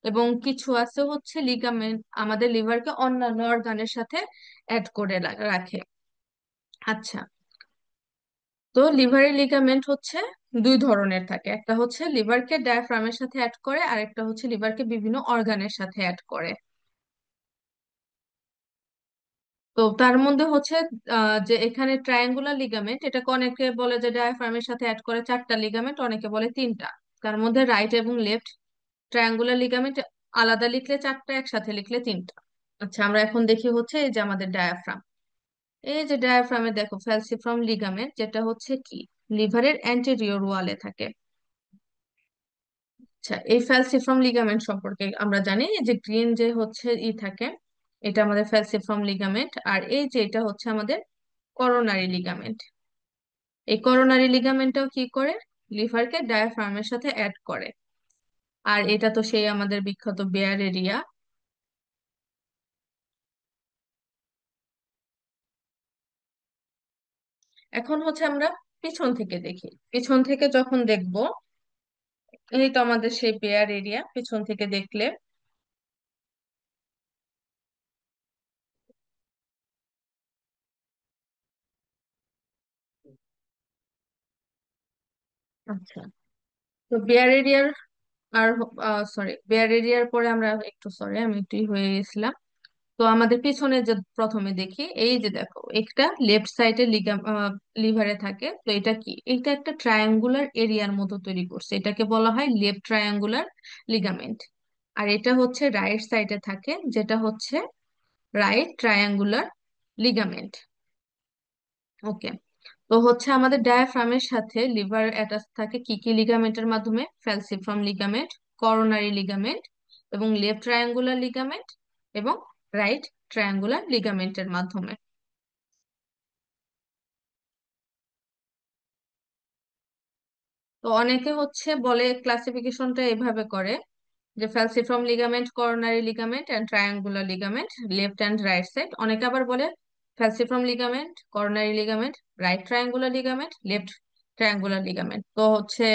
এবং কিছু আছে হচ্ছে লিগামেন্ট আমাদের লিভারকে অন্যান্য অর্গানের সাথে অ্যাড করে রাখে। আচ্ছা, তো লিভারের লিগামেন্ট হচ্ছে দুই ধরনের থাকে, একটা হচ্ছে লিভারকে ডায়াফ্রামের সাথে অ্যাড করে, আর একটা হচ্ছে লিভারকে বিভিন্ন অর্গানের সাথে অ্যাড করে। তো তার মধ্যে হচ্ছে যে এখানে ট্রায়াঙ্গুলার লিগামেন্ট, এটাকে অনেকে বলে যে ডায়াফ্রামের সাথে অ্যাড করে চারটা লিগামেন্ট, অনেকে বলে তিনটা। তার মধ্যে রাইট এবং লেফট ট্রায়াঙ্গুলার লিগামেন্ট আলাদা লিখলে চারটা, একসাথে লিখলে তিনটা। আচ্ছা, আমরা এখন দেখি হচ্ছে এই যে আমাদের ডায়াফ্রাম। এই যে ডায়াফ্রামে দেখো ফ্যালসিফ্রাম লিগামেন্ট, যেটা হচ্ছে কি লিভারের অ্যান্টেরিয়র ওয়ালে থাকে। আচ্ছা, এই ফ্যালসিফ্রাম লিগামেন্ট সম্পর্কে আমরা জানি যে গ্রিন যে হচ্ছে থাকে, এটা আমাদের ফ্যালসিফ্রাম লিগামেন্ট। আর এই যে এটা হচ্ছে আমাদের করোনারি লিগামেন্ট। এই করোনারি লিগামেন্টটাও কি করে, লিভারকে ডায়াফ্রামের সাথে অ্যাড করে। আর এটা তো সেই আমাদের বিখ্যাত বেয়ার এরিয়া। এখন হচ্ছে আমরা পিছন থেকে দেখি, পিছন থেকে যখন দেখব, এই তো আমাদের সেই বেয়ার এরিয়া পিছন থেকে দেখলে। আচ্ছা, তো বেয়ার এরিয়ার আর সরি, বেয়ার এরিয়ার পরে আমরা একটু, সরি আমি একটু হয়ে গেছিলাম। তো আমাদের পিছনে যে প্রথমে দেখি, এই যে দেখো একটা লেফট সাইডে লিভারে থাকে, তো এটা কি, এটা একটা ট্রায়াঙ্গুলার এরিয়ার মতো তৈরি করছে, এটাকে বলা হয় লেফট ট্রায়াঙ্গুলার লিগামেন্ট। আর এটা হচ্ছে রাইট সাইডে থাকে, যেটা হচ্ছে রাইট ট্রায়াঙ্গুলার লিগামেন্ট। ওকে, তো হচ্ছে আমাদের ডায়াফ্রামের সাথে লিভার অ্যাটাচ থাকে কি কি লিগামেন্টের মাধ্যমে, ফ্যালসিফ্রাম লিগামেন্ট, করোনারি লিগামেন্ট, এবং লেফট ট্রায়াঙ্গুলার লিগামেন্ট, এবং রাইট ট্রায়াঙ্গুলার লিগামেন্টের মাধ্যমে। তো অনেকে হচ্ছে বলে ক্লাসিফিকেশনটা এভাবে করে যে falciform ligament, coronary ligament and triangular ligament, left and right side. অনেকে আবার বলে falciform ligament, coronary ligament, right triangular ligament, left triangular ligament. তো হচ্ছে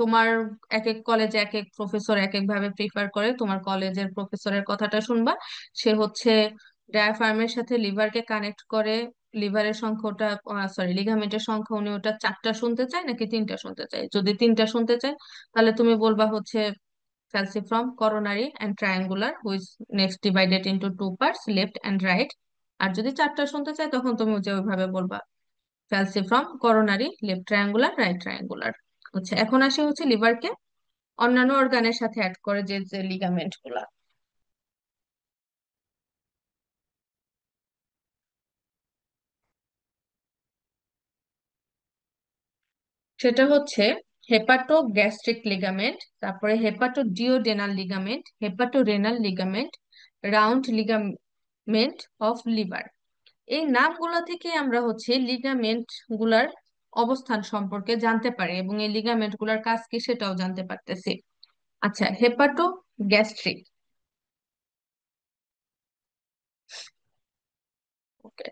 তোমার এক এক কলেজে এক এক প্রফেসর এক এক ভাবে প্রিফার করে, তোমার কলেজের প্রফেসরের কথাটা শুনবা। সে হচ্ছে ডায়াফ্রামের সাথে লিভারকে কানেক্ট করে, লিভারের সংখ্যাটা, সরি লিগামেন্টের সংখ্যা উনি ওটা চারটা শুনতে চায় নাকি তিনটা শুনতে চায়। যদি তিনটা শুনতে চায় তাহলে তুমি বলবা হচ্ছে falciform, coronary and triangular which next divided into two parts left and right। আর যদি চারটা শুনতে চাই তখন তুমি যে ওইভাবে বলবা falciform, coronary, left triangular, right triangular। আচ্ছা, এখন আসি হচ্ছে লিভারকে অন্যান্য অর্গানের সাথে অ্যাড করে যে যে লিগামেন্ট গুলা, সেটা হচ্ছে হেপাটো গ্যাস্ট্রিক লিগামেন্ট, তারপরে hepato duodenal ligament, hepato renal ligament, round ligament of liver. এই নামগুলো থেকে আমরা হচ্ছে লিগামেন্ট গুলার অবস্থান সম্পর্কে জানতে পারি, এবং এই লিগামেন্ট গুলার কাজ কি সেটাও জানতে পারতেছি। আচ্ছা, হেপাটো গ্যাস্ট্রিক। ওকে,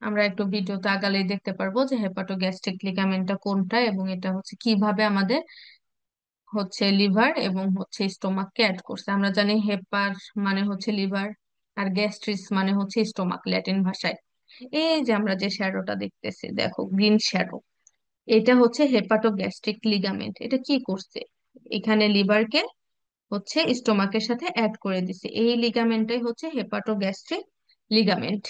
আমরা একটু ভিডিওতে আগালেই দেখতে পারবো যে হেপাটো গ্যাস্ট্রিক লিগামেন্টটা কোনটা, এবং এটা হচ্ছে কিভাবে আমাদের হচ্ছে লিভার এবং হচ্ছে স্টোমাককে অ্যাড করছে। আমরা জানি হেপার মানে হচ্ছে লিভার, আর গ্যাস্ট্রিস মানে হচ্ছে স্টোমাক ল্যাটিন ভাষায়। এই যে আমরা যে শ্যাডোটা দেখতেছি, দেখো গ্রিন শ্যাডো, এটা হচ্ছে হেপাটোগ্যাস্ট্রিক লিগামেন্ট। এটা কি করছে, এখানে লিভারকে হচ্ছে স্টোমাকের সাথে অ্যাড করে দিছে, এই লিগামেন্টটাই হচ্ছে হেপাটোগ্যাস্ট্রিক লিগামেন্ট।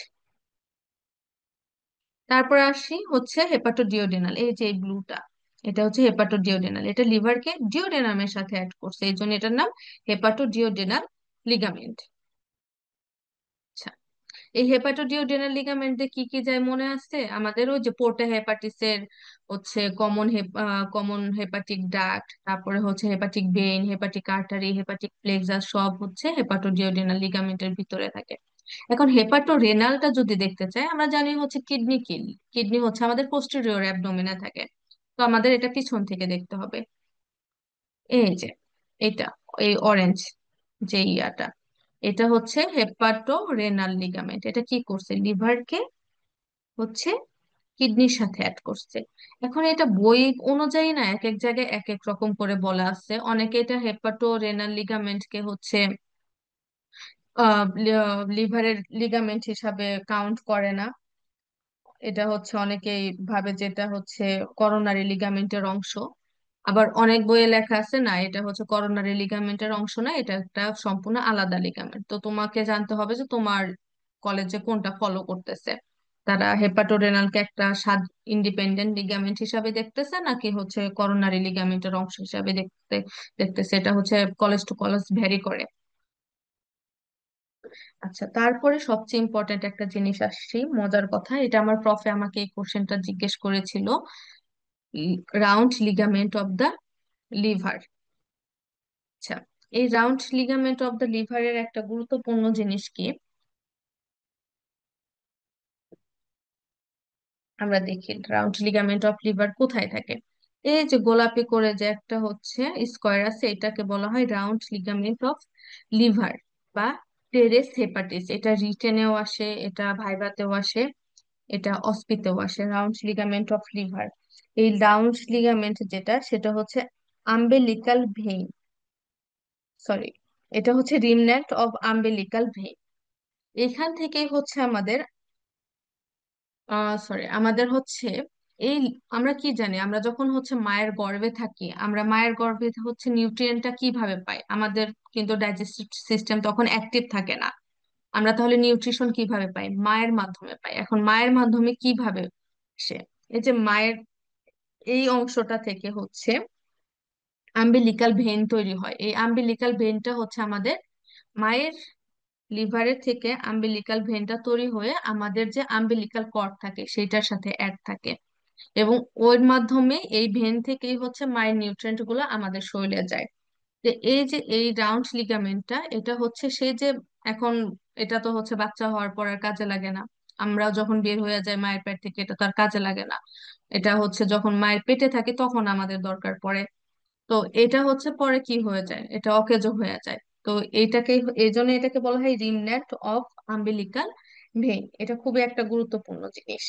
তারপর আসি হচ্ছে হেপাটোডিওডেনাল, এই যে ব্লুটা, এটা হচ্ছে হেপাটোডিওডেনাল, এটা লিভারকে ডিওডেনামের সাথে অ্যাড করছে, এই জন্য এটার নাম হেপাটোডিওডেনাল লিগামেন্ট। আচ্ছা, এই হেপাটোডিওডেনাল লিগামেন্টে কি কি যায় মনে আছে আমাদের, ওই যে পোর্টা হেপাটিসের হচ্ছে কমন হেপাটিক ডাক্ট, তারপরে হচ্ছে hepatic vein, hepatic artery, hepatic plexus, সব হচ্ছে হেপাটোডিওডেনাল লিগামেন্টের ভিতরে থাকে। এখন হেপাটো রেনালটা যদি দেখতে চাই, আমরা জানি হচ্ছে কিডনি, কিডনি হচ্ছে আমাদের পোস্টেরিয়র অ্যাবডোমেনে থাকে। তো আমাদের এটা পিছন থেকে দেখতে হবে। এই যে এটা, এই অরেঞ্জ যে ইয়াটা, এটা হচ্ছে হেপাটো রেনাল লিগামেন্ট। এটা কি করছে, লিভারকে হচ্ছে কিডনির সাথে অ্যাড করছে। এখন এটা বই অনুযায়ী না এক এক জায়গায় এক এক রকম করে বলা আছে। অনেকে এটা হেপাটো রেনাল লিগামেন্টকে হচ্ছে লিভারের লিগামেন্ট হিসাবে কাউন্ট করে না। এটা হচ্ছে অনেকেই ভাবে যেটা হচ্ছে করোনারি লিগামেন্টের অংশ। আবার অনেক বইয়ে লেখা আছে না, এটা হচ্ছে করোনারি লিগামেন্টের অংশ না, এটা একটা সম্পূর্ণ আলাদা লিগামেন্ট। তো তোমাকে জানতে হবে যে তোমার কলেজে কোনটা ফলো করতেছে। তারা হেপাটোরেনালকে একটা ইন্ডিপেন্ডেন্ট লিগামেন্ট হিসাবে দেখতেছে নাকি হচ্ছে করোনারি লিগামেন্টের অংশ হিসাবে দেখতেছে। এটা হচ্ছে কলেজ টু কলেজ ভ্যারি করে। আচ্ছা, তারপরে সবচেয়ে ইম্পর্টেন্ট একটা জিনিস আসছি, মজার কথা, এটা আমার প্রফে আমাকে এই কোশ্চেনটা জিজ্ঞেস করেছিল। Round ligament of the liver. আচ্ছা, এই রাউন্ড লিগামেন্ট অফ দ্য লিভারের একটা গুরুত্বপূর্ণ জিনিস কি, আমরা দেখি রাউন্ড লিগামেন্ট অফ লিভার কোথায় থাকে। এই যে গোলাপি করে যে একটা হচ্ছে স্কোয়ার আছে, এটাকে বলা হয় রাউন্ড লিগামেন্ট অফ লিভার বা টেরেস হেপাটিস। এটা রিটেনেও আসে, এটা ভাইভাতেও আসে, এটা অস্পিতেও আসে, রাউন্ড লিগামেন্ট অফ লিভার। এই রাউন্ড লিগামেন্ট যেটা, সেটা হচ্ছে আম্বেলিকাল ভেইন, সরি, এটা হচ্ছে রিমন্যান্ট অফ আম্বেলিকাল ভেইন। এখান থেকেই হচ্ছে আমাদের সরি আমাদের হচ্ছে এই, আমরা কি জানি, আমরা যখন হচ্ছে মায়ের গর্ভে থাকি, আমরা মায়ের গর্ভে হচ্ছে নিউট্রিয়েন্টটা কিভাবে পাই? আমাদের কিন্তু ডাইজেস্টিভ সিস্টেম তখন অ্যাক্টিভ থাকে না। আমরা তাহলে নিউট্রিশন কিভাবে পাই? মায়ের মাধ্যমে পাই। এখন মায়ের মাধ্যমে কিভাবে সে, এই যে মায়ের এই অংশটা থেকে হচ্ছে আম্বিলিকাল ভেন তৈরি হয়। এই আম্বিলিকাল ভেনটা হচ্ছে আমাদের মায়ের লিভারের থেকে আম্বিলিকাল ভেনটা তৈরি হয়ে আমাদের যে আম্বিলিকাল কর্ড থাকে সেটার সাথে অ্যাড থাকে, এবং ওর মাধ্যমে এই ভেন থেকেই হচ্ছে মায়ের নিউট্রিয়েন্ট গুলো আমাদের শরীরে যায়। তো এই যে এই রাউন্ড লিগামেন্টটা, এটা হচ্ছে সেই যে, এখন এটা তো হচ্ছে বাচ্চা হওয়ার পর আর কাজে লাগে না। আমরা যখন বের হয়ে যাই মায়ের পেট থেকে, এটা তো আর কাজে লাগে না। এটা হচ্ছে যখন মায়ের পেটে থাকে তখন আমাদের দরকার পড়ে। তো এটা হচ্ছে পরে কি হয়ে যায়, এটা অকেজো হয়ে যায়। তো এইটাকে, এই জন্য এটাকে বলা হয় রিমন্যান্ট অফ আম্বিলিকাল ভেইন। এটা খুবই একটা গুরুত্বপূর্ণ জিনিস।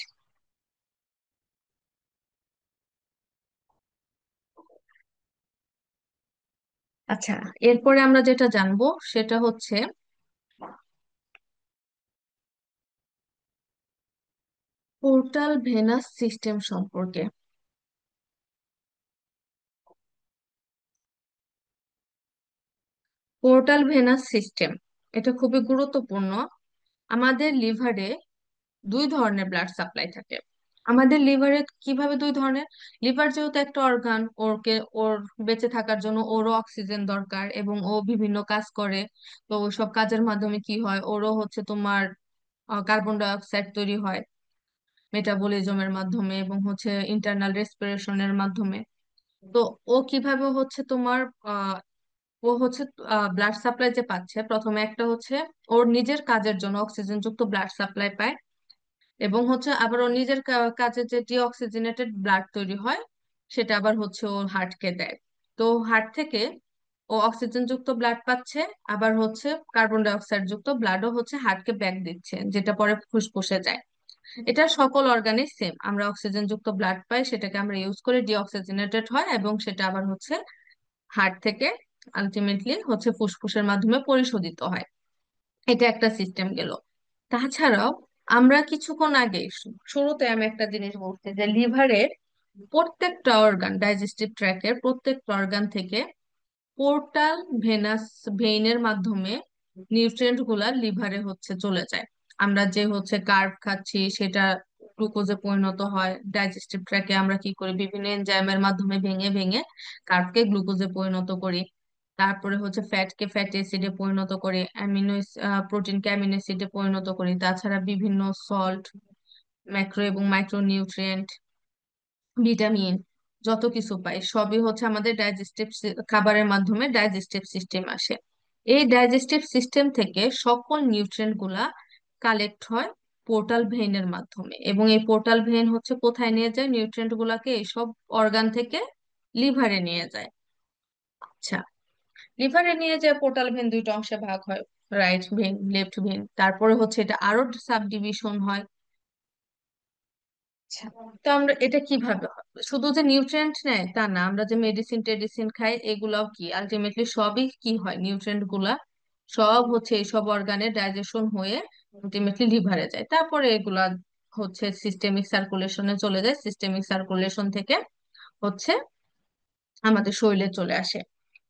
আচ্ছা, এরপরে আমরা যেটা জানবো সেটা হচ্ছে পোর্টাল ভেনাস সিস্টেম সম্পর্কে। পোর্টাল ভেনাস সিস্টেম এটা খুবই গুরুত্বপূর্ণ। আমাদের লিভারে দুই ধরনের ব্লাড সাপ্লাই থাকে। আমাদের লিভারে কিভাবে দুই ধরনের, লিভার যেহেতু একটা অর্গান, ওর বেঁচে থাকার জন্য ওরও অক্সিজেন দরকার এবং ও বিভিন্ন কাজ করে। তো সব কাজের মাধ্যমে কি হয়, ওরও হচ্ছে তোমার কার্বন ডাই অক্সাইড তৈরি হয় মেটাবলিজমের মাধ্যমে এবং হচ্ছে ইন্টারনাল রেসপিরেশনের মাধ্যমে। তো ও কিভাবে হচ্ছে তোমার ও হচ্ছে ব্লাড সাপ্লাই যে পাচ্ছে, প্রথমে একটা হচ্ছে ওর নিজের কাজের জন্য অক্সিজেন যুক্ত ব্লাড সাপ্লাই পায়, এবং হচ্ছে আবার ওর নিজের কাজে যে ডিঅক্সিজেনেটেড ব্লাড তৈরি হয় সেটা আবার হচ্ছে ওর হার্টকে দেয়। তো হার্ট থেকে ও অক্সিজেন যুক্ত ব্লাড পাচ্ছে, আবার হচ্ছে কার্বন ডাই অক্সাইড যুক্ত ব্লাডও হচ্ছে হার্টকে ব্যাক দিচ্ছে, যেটা পরে ফুসফুসে যায়। এটা সকল অর্গানে সেম, আমরা অক্সিজেন যুক্ত ব্লাড পাই, সেটাকে আমরা ইউজ করে ডিঅক্সিজেনেটেড হয় এবং সেটা আবার হচ্ছে হার্ট থেকে আলটিমেটলি হচ্ছে ফুসফুসের মাধ্যমে পরিশোধিত হয়। এটা একটা সিস্টেম গেল। তাছাড়াও আমরা কিছুক্ষণ আগে শুরুতে আমি একটা জিনিস বলছি যে লিভারের প্রত্যেকটা অর্গান, ডাইজেস্টিভ ট্র্যাকের প্রত্যেকটা অর্গান থেকে পোর্টাল ভেনাস ভেইনের মাধ্যমে নিউট্রিয়েন্ট গুলা লিভারে হচ্ছে চলে যায়। আমরা যে হচ্ছে কার্ব খাচ্ছি সেটা গ্লুকোজে পরিণত হয়, ডাইজেস্টিভ ট্র্যাকে আমরা কি করি, বিভিন্ন এনজাইমের মাধ্যমে ভেঙে ভেঙে কার্বকে গ্লুকোজে পরিণত করি। তারপরে হচ্ছে ফ্যাটকে ফ্যাটি অ্যাসিডে পরিণত করি, প্রোটিনকে অ্যামিনো অ্যাসিডে পরিণত করি। তাছাড়া বিভিন্ন সল্ট, ম্যাক্রো এবং মাইক্রো নিউট্রিয়েন্ট, ভিটামিন, যত কিছু পাই সবই হচ্ছে আমাদের ডাইজেস্টিভ খাবারের মাধ্যমে ডাইজেস্টিভ সিস্টেম আসে। এই ডাইজেস্টিভ সিস্টেম থেকে সকল নিউট্রিয়েন্ট গুলা কালেক্ট হয় পোর্টাল ভেইনের মাধ্যমে, এবং এই পোর্টাল ভেইন হচ্ছে কোথায় নিয়ে যায় নিউট্রিয়েন্ট গুলাকে, এইসব অর্গান থেকে লিভারে নিয়ে যায়। আচ্ছা, লিভারে নিয়ে যে পোর্টাল ভেইন দুইটা অংশে ভাগ হয়, রাইট ভেইন, লেফট ভেইন। তারপরে হচ্ছে এটা আরো সাব ডিভিশন হয়। আচ্ছা, তো আমরা এটা কিভাবে হবে? শুধু যে নিউট্রিয়েন্ট নেয় তা না, আমরা যে মেডিসিন টেডিসিন খাই এগুলাও কি আলটিমেটলি সবই কি হয়, নিউট্রিয়েন্ট গুলা সব হচ্ছে এইসব অর্গানে ডাইজেশন হয়ে আলটিমেটলি লিভারে যায়, তারপরে এগুলা হচ্ছে সিস্টেমিক সার্কুলেশনে চলে যায়, সিস্টেমিক সার্কুলেশন থেকে হচ্ছে আমাদের শরীরে চলে আসে।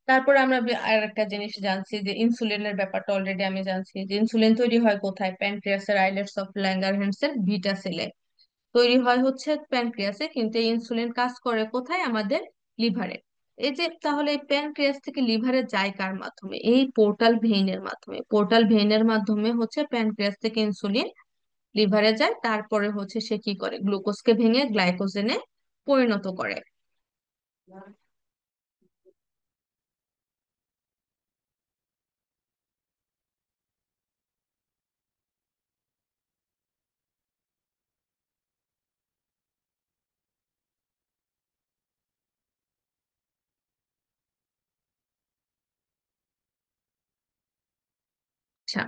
তারপরে আমরা আর একটা জিনিস জানছি যে ইনসুলিনের ব্যাপারটা অলরেডি আমি জানছি যে ইনসুলিন তৈরি হয় কোথায়, প্যানক্রিয়াসের আইলেটস অফ ল্যাঙ্গারহ্যান্সের ভিটা সেলে তৈরি হয় হচ্ছে প্যানক্রিয়াসে, কিন্তু এই ইনসুলিন কাজ করে কোথায়, আমাদের লিভারে। এই যে তাহলে এই প্যানক্রিয়াস থেকে লিভারে যায় কার মাধ্যমে? এই পোর্টাল ভেইনের মাধ্যমে। পোর্টাল ভেইনের মাধ্যমে হচ্ছে প্যানক্রিয়াস থেকে ইনসুলিন লিভারে যায়, তারপরে হচ্ছে সে কি করে, গ্লুকোজকে ভেঙে গ্লাইকোজেনে পরিণত করে। আচ্ছা,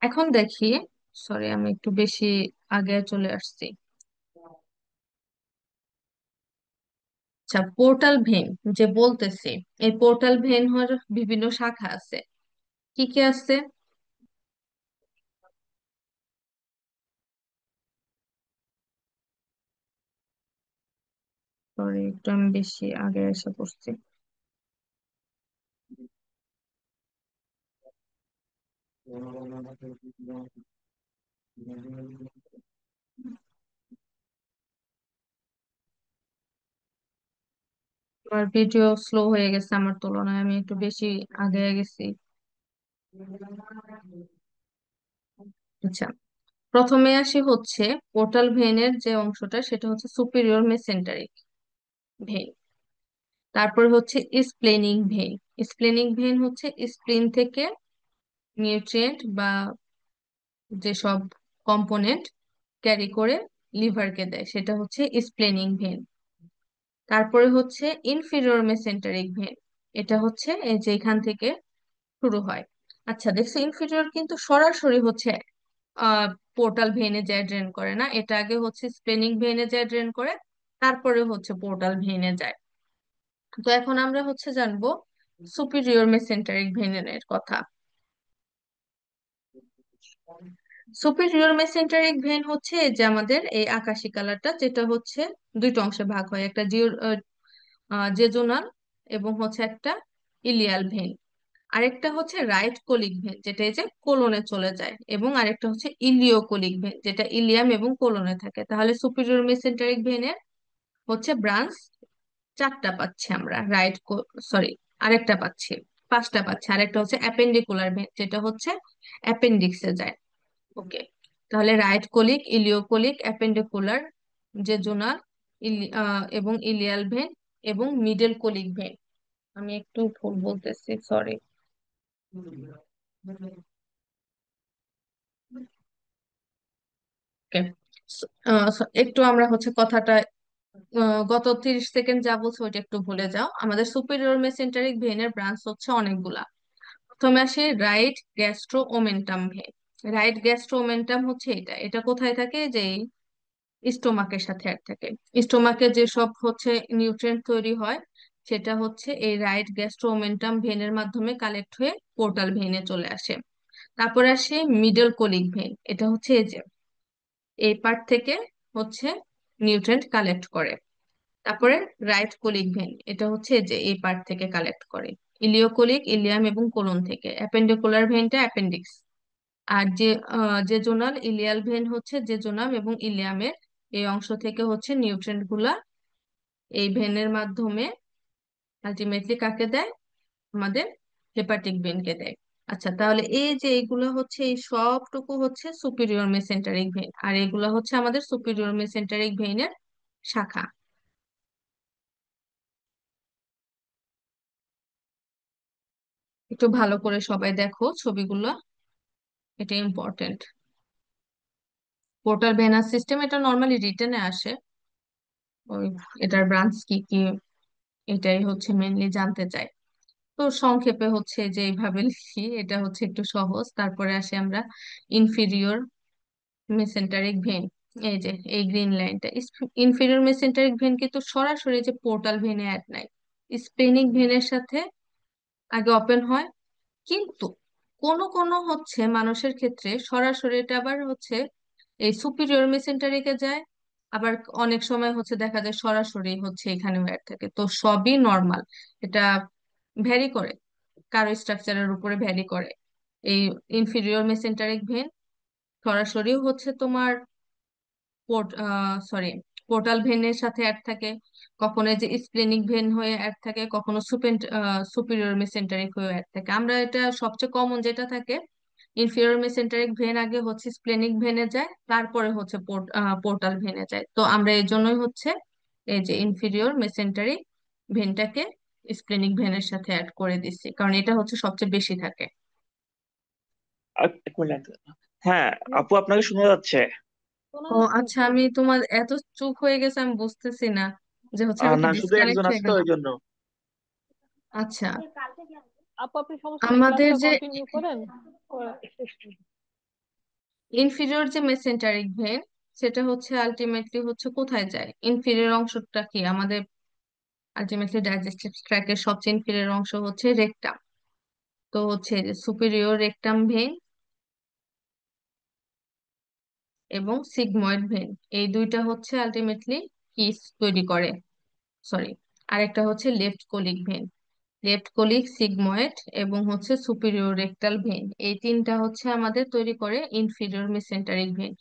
এখন দেখি, সরি আমি একটু বেশি আগে চলে আসছি। আচ্ছা, পোর্টাল ভেন যে বলতেছি, এই পোর্টাল ভেন হওয়ার বিভিন্ন শাখা আছে। কি কি আছে? সরি একটু আমি বেশি আগে এসে পড়ছি। আমার ভিডিও স্লো হয়ে গেছে আমার তুলনায়, আমি একটু বেশি আগে গেছি। আচ্ছা, প্রথমে আসি হচ্ছে পোর্টাল ভেনের যে অংশটা, সেটা হচ্ছে সুপিরিয়র মেসেন্টারিক ভেন। তারপর হচ্ছে স্প্লেনিক ভেন। স্প্লেনিক ভেন হচ্ছে স্প্লিন থেকে নিউট্রিয়েন্ট বা যেসব কম্পোনেন্ট ক্যারি করে লিভারকে দেয়, সেটা হচ্ছে স্প্লেনিক ভেন। তারপরে হচ্ছে ইনফিরিয়র মেসেন্টারিক ভেন। এটা হচ্ছে এই যে এখান থেকে শুরু হয়। আচ্ছা দেখছো, ইনফিরিয়র কিন্তু সরাসরি হচ্ছে পোর্টাল ভেনে যায় ড্রেন করে না, এটা আগে হচ্ছে স্প্লেনিক ভেনে যায় ড্রেন করে, তারপরে হচ্ছে পোর্টাল ভেনে যায়। তো এখন আমরা হচ্ছে জানবো সুপিরিয়র মেসেন্টারিক ভেনের কথা। সুপিরিয়র মেসেন্টারিক ভেন হচ্ছে এই যে আমাদের এই আকাশি কালারটা, যেটা হচ্ছে দুইটা অংশে ভাগ হয়, একটা জেজুনাল এবং হচ্ছে একটা ইলিয়াল ভেন। আরেকটা হচ্ছে রাইট কোলিক ভেন, যেটা এই যে কোলনে চলে যায়, এবং আরেকটা হচ্ছে ইলিওকোলিক ভেন, যেটা ইলিয়াম এবং কোলনে থাকে। তাহলে সুপিরিয়র মেসেন্টারিক ভেনের হচ্ছে ব্রাঞ্চ চারটা পাচ্ছি আমরা, সরি আরেকটা পাচ্ছি, পাঁচটা পাচ্ছি। আরেকটা হচ্ছে অ্যাপেন্ডিকুলার ভেন, যেটা হচ্ছে অ্যাপেন্ডিক্সে যায়। ওকে, তাহলে রাইট কোলিক, ইলিওকোলিক, অ্যাপেন্ডিকুলার, জেজুনাল, এবং ইলিয়াল ভেন, এবং মিডল কোলিক ভেন। আমি একটু ভুল বলতেছি, সরি। ওকে, একটু আমরা হচ্ছে কথাটা গত 30 সেকেন্ড যা বলছো ওইটা একটু ভুলে যাও। আমাদের সুপিরিয়র মেসেন্টারিক ভেনের ব্রাঞ্চ হচ্ছে অনেকগুলা। প্রথমে আসে right gastro omentum vein. Right gastro omentum হচ্ছে এটা, এটা কোথায় থাকে, যে স্টোমাকের সাথে এক থাকে। স্টোমাকে যেসব হচ্ছে নিউট্রিয়েন্ট তৈরি হয়, সেটা হচ্ছে এই রাইট গ্যাস্ট্রো ওমেন্টাম ভেনের মাধ্যমে কালেক্ট হয়ে পোর্টাল ভেনে চলে আসে। তারপরে আসে মিডল কোলিক ভেন। এটা হচ্ছে এই যে এই পার্ট থেকে হচ্ছে নিউট্রিয়েন্ট কালেক্ট করে। তারপরে রাইট কোলিক ভেন, এটা হচ্ছে এই যে এই পার্ট থেকে কালেক্ট করে। ইলিওকোলিক ইলিয়াম এবং কোলন থেকে। অ্যাপেন্ডিকুলার ভেনটা অ্যাপেন্ডিক্স। আর যে জোনাল ইলিয়াল ভেন হচ্ছে যে জোনাল এবং ইলিয়ামের এই অংশ থেকে হচ্ছে নিউট্রিয়েন্ট গুলা এই ভেনের মাধ্যমে আলটিমেটলি কাকে দেয়, আমাদের হেপাটিক ভেনকে দেয়। আচ্ছা, তাহলে এই যে এইগুলো হচ্ছে এই সবটুকু হচ্ছে সুপিরিয়র মেসেন্টারিক ভেন, আর এগুলো হচ্ছে আমাদের সুপিরিয়র মেসেন্টারিক ভেনের শাখা। একটু ভালো করে সবাই দেখো ছবিগুলো, এটা ইম্পর্টেন্ট। পোর্টাল ভেনাস সিস্টেম এটা নর্মালি রিটেনে আসে, ওই এটার ব্রাঞ্চ কি কি এটাই হচ্ছে মেনলি জানতে চাই। তো সংক্ষেপে হচ্ছে যে এইভাবে লিখি, এটা হচ্ছে একটু সহজ। তারপরে আসি আমরা ইনফিরিয়র মেসেন্টারিক ভেন। এই যে এই গ্রিন লাইনটা, ইনফিরিয়র মেসেন্টারিক ভেন কিন্তু সরাসরি যে পোর্টাল ভেনে অ্যাড নাই, স্প্লেনিক ভেনের সাথে আগে ওপেন হয়। কিন্তু কোন কোন হচ্ছে মানুষের ক্ষেত্রে সরাসরি এটা আবার হচ্ছে এই সুপিরিয়র মেসেন্টারিকে যায়, আবার অনেক সময় হচ্ছে দেখা যায় সরাসরি হচ্ছে এখানে অ্যাড থাকে। তো সবই নর্মাল, এটা ভ্যারি করে, কারো স্ট্রাকচারের উপরে ভ্যারি করে। এই ইনফিরিয়র মেসেন্টারিক ভেন সরাসরিও হচ্ছে তোমার সরি পোর্টাল ভেনের সাথে অ্যাড থাকে, কখনো এই যে স্প্লেনিক ভেন হয়ে অ্যাড থাকে, কখনো সুপিরিয়র মেসেন্টারিক হয়ে অ্যাড থাকে। আমরা এটা সবচেয়ে কমন যেটা থাকে, ইনফিরিয়র মেসেন্টারিক ভেন আগে হচ্ছে স্প্লেনিক ভেনে যায়, তারপরে হচ্ছে পোর্টাল ভেনে যায়। তো আমরা এই জন্যই হচ্ছে এই যে ইনফিরিয়র মেসেন্টারিক ভেনটাকে স্প্লেনিক ভেনের সাথে অ্যাড করে দিচ্ছি, কারণ এটা হচ্ছে সবচেয়ে বেশি থাকে। এক মিনিট। হ্যাঁ, আপু আপনাকে শোনা যাচ্ছে। ও আচ্ছা, আমি তোমার এত চুপ হয়ে গেছে আমি বুঝতেছি না যে হচ্ছে আমি কি না, শুধু একজন ডিসকানেক্ট হয়ে আছে তো গেলাম। ওই জন্য। আচ্ছা, আপু আপনি সমস্যা নেই, আমাদের ক্লাসটা যে কন্টিনিউ করেন। শেষ করুন। ইনফিরিয়র যে মেসেন্টারিক ভেন, সেটা হচ্ছে আলটিমেটলি হচ্ছে কোথায় যায়, ইনফিরিয়র অংশটা কি আমাদের আলটিমেটলি ডাইজেস্টিভ ট্র্যাকের সবচেয়ে ইনফিরিয়র অংশ হচ্ছে রেকটাম। তো হচ্ছে সুপিরিয়র রেকটাম ভেন এবং সিগময়েড ভেন, এই দুইটা হচ্ছে আলটিমেটলি কি তৈরি করে, সরি, আরেকটা হচ্ছে left colic vein. Left colic, sigmoid এবং হচ্ছে সুপিরিয়র রেকটাল ভেন, এই তিনটা হচ্ছে আমাদের তৈরি করে ইনফিরিয়র মেসেন্টারিক ভেন।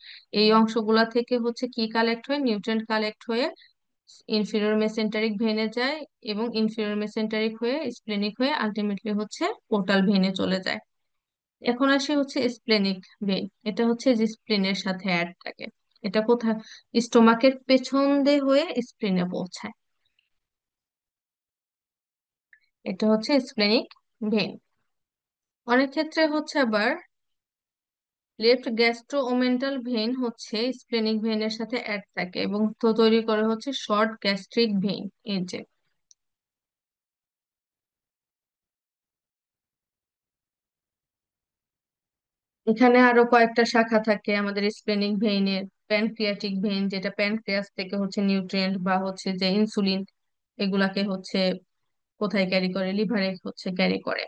এই অংশগুলা থেকে হচ্ছে কি কালেক্ট হয়, নিউট্রিয়েন্ট কালেক্ট হয়ে ইনফিরিয়র মেসেন্টারিক ভেনে যায়, এবং ইনফিরিয়র মেসেন্টারিক হয়ে স্প্লেনিক হয়ে আলটিমেটলি হচ্ছে পোর্টাল ভেনে চলে যায়। এখন আসি হচ্ছে স্প্লেনিক ভেন, এটা হচ্ছে যে স্প্লিনের সাথে অ্যাড থাকে। এটা কোথায়, স্টোমাকের পেছন দিয়ে হয়ে স্প্লিনে পৌঁছায়। এটা হচ্ছে স্প্লেনিক ভেন। অনেক ক্ষেত্রে হচ্ছে আবার লেফট গ্যাস্ট্রোওমেন্টাল ভেন হচ্ছে স্প্লেনিক ভেনের সাথে অ্যাড থাকে এবং তো তৈরি করে হচ্ছে শর্ট গ্যাস্ট্রিক ভেন। এই যে এখানে আরো কয়েকটা শাখা থাকে আমাদের স্প্লেনিক ভেইনের। প্যানক্রিয়াটিক ভেন, যেটা প্যানক্রিয়াস থেকে হচ্ছে নিউট্রিয়েন্ট বা হচ্ছে যে ইনসুলিন এগুলাকে হচ্ছে কোথায় ক্যারি করে, লিভারে হচ্ছে ক্যারি করে।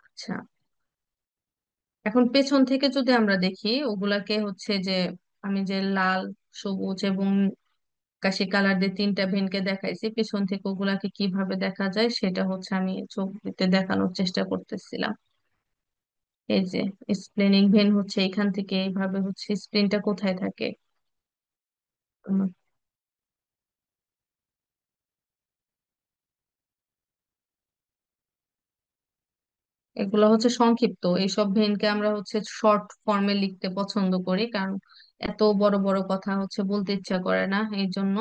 আচ্ছা, এখন পেছন থেকে যদি আমরা দেখি ওগুলাকে হচ্ছে যে আমি যে লাল, সবুজ এবং আকাশি কালার দিয়ে তিনটা ভেনকে দেখাইছি, পেছন থেকে ওগুলাকে কিভাবে দেখা যায় সেটা হচ্ছে আমি ছবিতে দেখানোর চেষ্টা করতেছিলাম। এই যে স্প্লেনিক ভেন হচ্ছে এখান থেকে এইভাবে হচ্ছে, স্প্লিনটা কোথায় থাকে, উম, এগুলো হচ্ছে সংক্ষিপ্ত, এইসব ভেনকে আমরা হচ্ছে শর্ট ফর্মে লিখতে পছন্দ করি, কারণ এত বড় বড় কথা হচ্ছে বলতে ইচ্ছা করে না এই জন্য।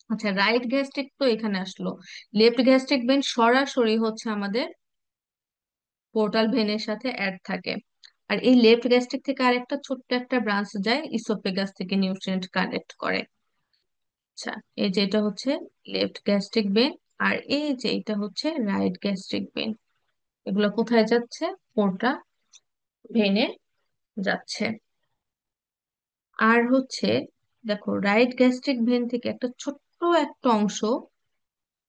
আচ্ছা, রাইট গ্যাস্ট্রিক তো এখানে আসলো, লেফট গ্যাস্ট্রিক ভেন সরাসরি হচ্ছে আমাদের পোর্টাল ভেনের সাথে অ্যাড থাকে। আর এই লেফট গ্যাস্ট্রিক থেকে আরেকটা ছোট্ট একটা ব্রাঞ্চ যায় ইসোফেগাস থেকে নিউট্রিয়েন্ট কালেক্ট করে। আচ্ছা, এই যে এটা হচ্ছে লেফট গ্যাস্ট্রিক ভেন, আর এই যে এটা হচ্ছে রাইট গ্যাস্ট্রিক ভেন। এগুলো কোথায় যাচ্ছে, পোর্টাল ভেনে যাচ্ছে। আর হচ্ছে দেখো, রাইট গ্যাস্ট্রিক ভেন থেকে একটা ছোট্ট একটা অংশ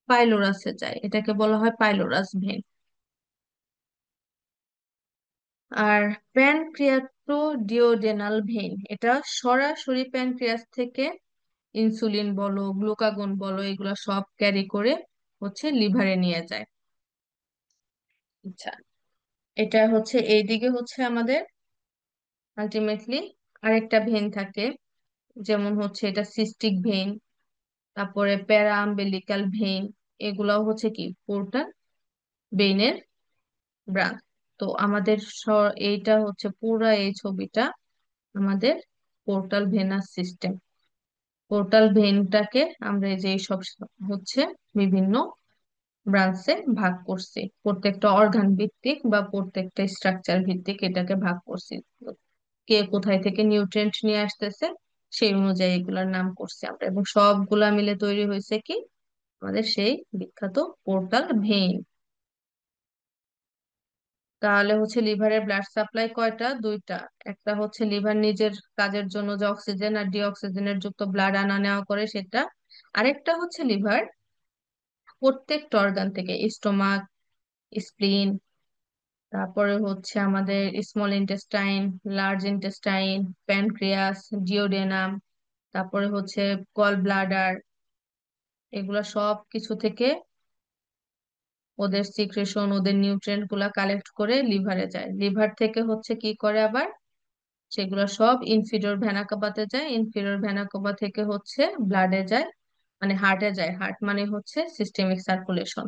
পাইলোরাসে যায়, এটাকে বলা হয় পাইলোরাস ভেন। আর প্যানক্রিয়াটোডিওডেনাল ভেন, এটা সরাসরি প্যানক্রিয়াস থেকে ইনসুলিন বলো, গ্লুকাগন বলো, এগুলো সব ক্যারি করে হচ্ছে লিভারে নিয়ে যায়। আচ্ছা, এটা হচ্ছে এইদিকে হচ্ছে আমাদের আলটিমেটলি আরেকটা ভেন থাকে, যেমন হচ্ছে এটা সিস্টিক ভেন, তারপরে প্যারা আম্বেলিকাল ভেন, এগুলাও হচ্ছে কি পোর্টাল ভেনের ব্রাঞ্চ। তো আমাদের এইটা হচ্ছে পুরা এই ছবিটা আমাদের পোর্টাল ভেনাস সিস্টেম। পোর্টাল ভেনটাকে আমরা এই যে সব হচ্ছে বিভিন্ন ব্রাঞ্চে ভাগ করছি, প্রত্যেকটা অর্গান ভিত্তিক বা প্রত্যেকটা স্ট্রাকচার ভিত্তিক এটাকে ভাগ করছি। কে কোথায় থেকে নিউট্রিয়েন্ট নিয়ে আসতেছে সেই অনুযায়ী এগুলার নাম করছি আমরা, এবং সবগুলা মিলে তৈরি হয়েছে কি আমাদের সেই বিখ্যাত পোর্টাল ভেইন। তাহলে হচ্ছে লিভারের ব্লাড সাপ্লাই কয়টা? দুইটা। একটা হচ্ছে লিভার নিজের কাজের জন্য যে অক্সিজেন আর ডিঅক্সিজেনের যুক্ত ব্লাড আনা নেওয়া করে সেটা। আরেকটা হচ্ছে লিভার প্রত্যেকটা অর্গান থেকে, স্টোমাক, স্প্লিন, তারপরে হচ্ছে আমাদের small intestine, large intestine, pancreas, duodenum, তারপরে হচ্ছে গল ব্লাডার, এগুলা সব কিছু থেকে ওদের সিক্রেশন, ওদের নিউট্রিয়েন্ট গুলা কালেক্ট করে লিভারে যায়। লিভার থেকে হচ্ছে কি করে আবার, সেগুলো সব ইনফিরিয়র ভেনা কাভাতে যায়। ইনফিরিয়র ভেনা কাভা থেকে হচ্ছে ব্লাডে যায়, মানে হার্টে যায়। হার্ট মানে হচ্ছে সিস্টেমিক সার্কুলেশন।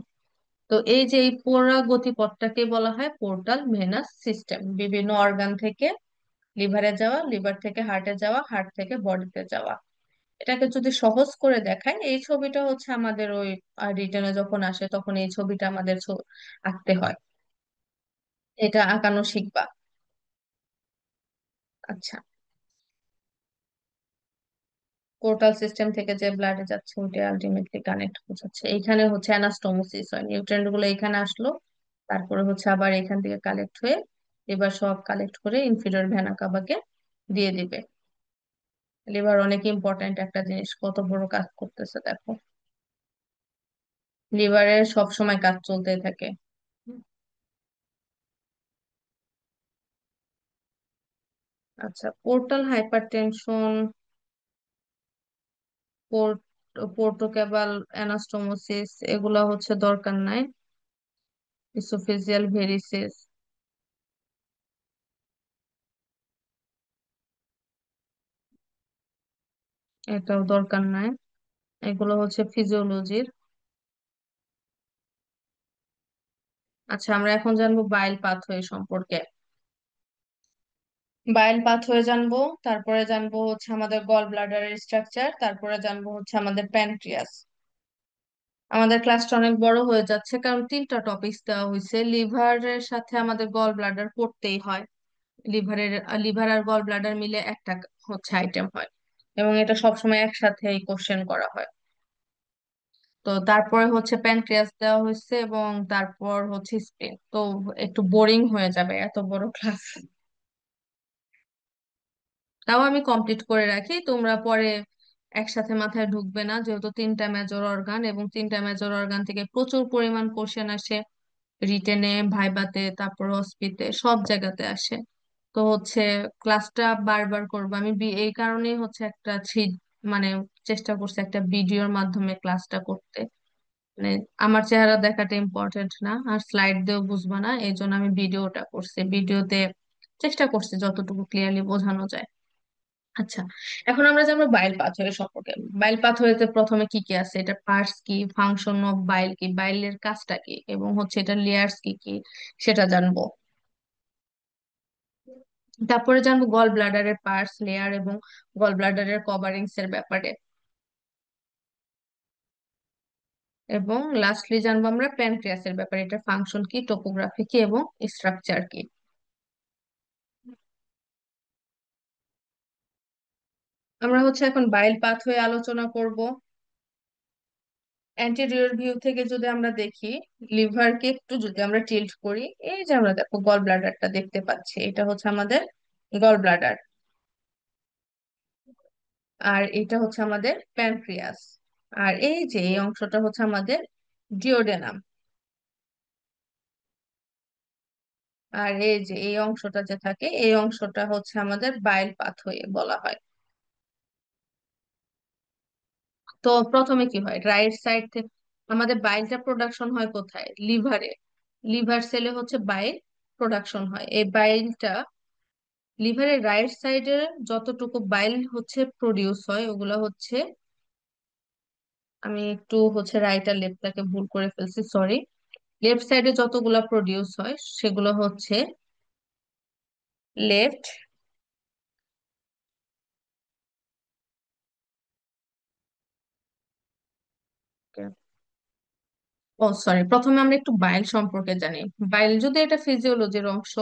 তো এই যে এই পুরো গতিপথটাকে বলা হয় পোর্টাল ভেনাস সিস্টেম। বিভিন্ন অর্গান থেকে লিভারে যাওয়া, লিভার থেকে হার্টে যাওয়া, হার্ট থেকে বডিতে যাওয়া। এটাকে যদি সহজ করে দেখায়, এই ছবিটা হচ্ছে আমাদের ওই রিটেনে যখন আসে তখন এই ছবিটা আমাদের আঁকতে হয়। এটা আঁকানো শিখবা। আচ্ছা, পোর্টাল সিস্টেম থেকে যে ব্লাডে যাচ্ছে ওটা আলটিমেটলি কানেক্ট বোঝাচ্ছে। এইখানে হচ্ছে অ্যানাস্টোমোসিস হয়, নিউট্রিয়েন্ট গুলো এখানে আসলো, তারপরে হচ্ছে আবার এখান থেকে কালেক্ট হয়ে এবার সব কালেক্ট করে ইনফিরিয়র ভেনা কাভাকে দিয়ে দিবে। লিভার অনেক ইম্পর্ট্যান্ট একটা জিনিস, কত বড় কাজ করতেছে দেখো। লিভারের সব সময় কাজ চলতেই থাকে। আচ্ছা, পোর্টাল হাইপারটেনশন, পোর্টোক্যাভাল অ্যানাস্টোমোসিস এগুলা হচ্ছে দরকার নাই। ইসোফেজিয়াল ভেরিসিস এটাও দরকার নাই। এগুলো হচ্ছে ফিজিওলজির। আচ্ছা, আমরা এখন জানবো বাইল পাথওয়ে সম্পর্কে। বাইল পাথওয়ে জানবো, তারপরে জানবো হচ্ছে আমাদের গল ব্লাডারের স্ট্রাকচার, তারপরে জানবো হচ্ছে আমাদের প্যানক্রিয়াস। আমাদের ক্লাসটা অনেক বড় হয়ে যাচ্ছে কারণ তিনটা টপিকস দেওয়া হয়েছে। লিভারের সাথে আমাদের গল ব্লাডার পড়তেই হয়। লিভার আর গল ব্লাডার মিলে একটা হচ্ছে আইটেম হয়, এবং এটা সবসময় একসাথে কোশ্চেন করা হয়। তো তারপরে হচ্ছে প্যানক্রিয়াস দেওয়া হয়েছে, এবং তারপর হচ্ছে স্প্লিন। তো একটু বোরিং হয়ে যাবে এত বড় ক্লাস, তাও আমি কমপ্লিট করে রাখি। তোমরা পরে একসাথে মাথায় ঢুকবে না, যেহেতু তিনটা মেজর অর্গান, এবং তিনটা মেজর অর্গান থেকে প্রচুর পরিমাণ কোশ্চেন আসে রিটেনে, ভাইবাতে, তারপর অস্পিতে, সব জায়গাতে আসে। তো হচ্ছে ক্লাসটা বারবার করবো আমি, এই কারণেই হচ্ছে একটা মানে চেষ্টা করছি একটা ভিডিওর মাধ্যমে ক্লাসটা করতে। মানে আমার চেহারা দেখাটা ইম্পর্টেন্ট না, আর স্লাইড দিয়েও বুঝবা না, এই জন্য আমি ভিডিওটা করছি। ভিডিওতে চেষ্টা করছি যতটুকু ক্লিয়ারলি বোঝানো যায়। আচ্ছা, এখন আমরা জানবো বাইল পাথওয়ে সম্পর্কে। বাইল পাথওয়েতে প্রথমে কি কি আছে, এটা পার্টস কি, ফাংশন অফ বাইল কি, বাইলের কাজটা কি, এবং হচ্ছে এটা লেয়ার্স কি কি সেটা জানবো। তারপরে জানবো গল ব্লাডারের পার্টস, লেয়ার এবং গল ব্লাডারের কভারিংস এর ব্যাপারে। এবং লাস্টলি জানবো আমরা প্যানক্রিয়াসের ব্যাপারে, এটা ফাংশন কি, টোপোগ্রাফি কি, এবং স্ট্রাকচার কি। আমরা হচ্ছে এখন বাইল পাথওয়ে আলোচনা করব। অ্যান্টেরিয়র ভিউ থেকে যদি আমরা দেখি, লিভারকে একটু যদি আমরা টিল্ট করি, এই যে আমরা দেখো গল ব্লাডারটা দেখতে পাচ্ছি, এটা হচ্ছে আমাদের গল ব্লাডার। আর এটা হচ্ছে আমাদের প্যানক্রিয়াস। আর এই যে এই অংশটা হচ্ছে আমাদের ডিওডেনাম। আর এই যে এই অংশটা যে থাকে, এই অংশটা হচ্ছে আমাদের বাইল পাথওয়ে বলা হয়। তো প্রথমে কি হয়, রাইট সাইড থেকে আমাদের বাইলটা প্রোডাকশন হয় কোথায়, লিভারে। লিভার সেলে হচ্ছে বাইল প্রোডাকশন হয়। এই বাইলটা লিভারের রাইট সাইডে যতটুকু বাইল হচ্ছে প্রডিউস হয় ওগুলা হচ্ছে, আমি একটু হচ্ছে রাইট আর লেফটটাকে ভুল করে ফেলছি, সরি। লেফট সাইডে যতগুলা প্রডিউস হয় সেগুলো হচ্ছে লেফট, ও সরি, প্রথমে আমরা একটু বাইল সম্পর্কে জানি। বাইল যদি এটা ফিজিওলজির অংশ,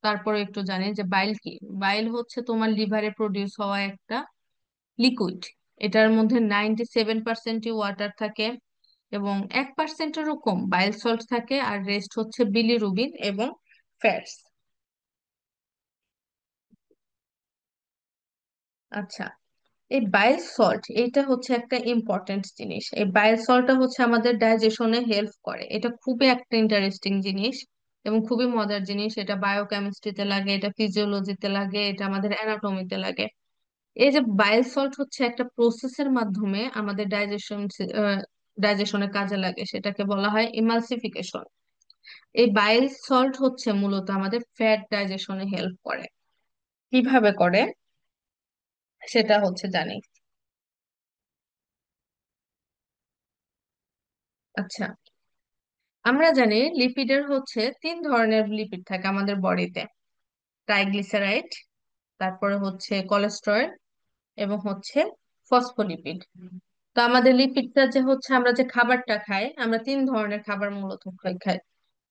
তারপরে একটু জানি যে বাইল কি। বাইল হচ্ছে তোমার লিভারে প্রডিউস হওয়া একটা লিকুইড। এটার মধ্যে 97% ওয়াটার থাকে, এবং 1%-এরও কম বাইল সল্ট থাকে, আর রেস্ট হচ্ছে বিলিরুবিন এবং ফ্যাটস। আচ্ছা, এই বাইল সল্ট এটা হচ্ছে একটা ইম্পর্টেন্ট জিনিস। এই বাইল সল্টটা হচ্ছে আমাদের ডাইজেশনে হেল্প করে। এটা খুবই একটা ইন্টারেস্টিং জিনিস এবং খুবই মজার জিনিস। এটা বায়োকেমিস্ট্রিতে লাগে, এটা ফিজিওলজিতে লাগে, এটা আমাদের অ্যানাটমিতে লাগে। এই যে বাইল সল্ট হচ্ছে একটা প্রসেসের মাধ্যমে আমাদের ডাইজেশনে কাজে লাগে, সেটাকে বলা হয় ইমালসিফিকেশন। এই বাইল সল্ট হচ্ছে মূলত আমাদের ফ্যাট ডাইজেশনে হেল্প করে। কিভাবে করে সেটা হচ্ছে জানি। আচ্ছা, আমরা জানি লিপিডের হচ্ছে তিন ধরনের লিপিড থাকে আমাদের বডিতে: ট্রাইগ্লিসারাইড, তারপরে হচ্ছে কোলেস্টেরল, এবং হচ্ছে ফসফোলিপিড। তো আমাদের লিপিডটা যে হচ্ছে, আমরা যে খাবারটা খাই, আমরা তিন ধরনের খাবার মূলত খাই: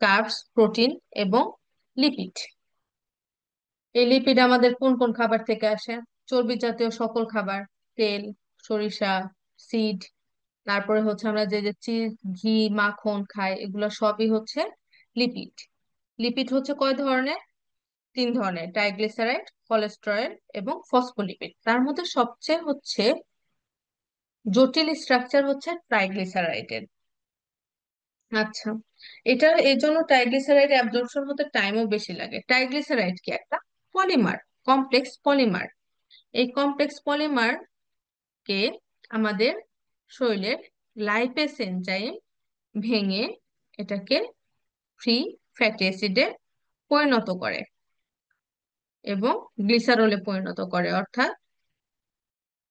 কার্বস, প্রোটিন এবং লিপিড। এই লিপিড আমাদের কোন কোন খাবার থেকে আসে? চর্বি জাতীয় সকল খাবার, তেল, সরিষা, সিড, তারপরে হচ্ছে আমরা যে যে চিজ, ঘি, মাখন খাই, এগুলো সবই হচ্ছে লিপিড। লিপিড হচ্ছে কয় ধরনের? তিন ধরনের: ট্রাইগ্লিসারাইড, কোলেস্টেরল এবং ফসফোলিপিড। তার মধ্যে সবচেয়ে হচ্ছে জটিল স্ট্রাকচার হচ্ছে ট্রাইগ্লিসারাইডের। আচ্ছা, এটার এই জন্য ট্রাইগ্লিসারাইড অ্যাবজর্পশন হতে টাইমও বেশি লাগে। ট্রাইগ্লিসারাইড কি একটা পলিমার, কমপ্লেক্স পলিমার। এই কমপ্লেক্স পলিমার কে আমাদের শরীরের লাইপেজ এনজাইম ভেঙে এটাকে ফ্রি ফ্যাটি অ্যাসিডে পরিণত করে এবং গ্লিসারলে পরিণত করে। অর্থাৎ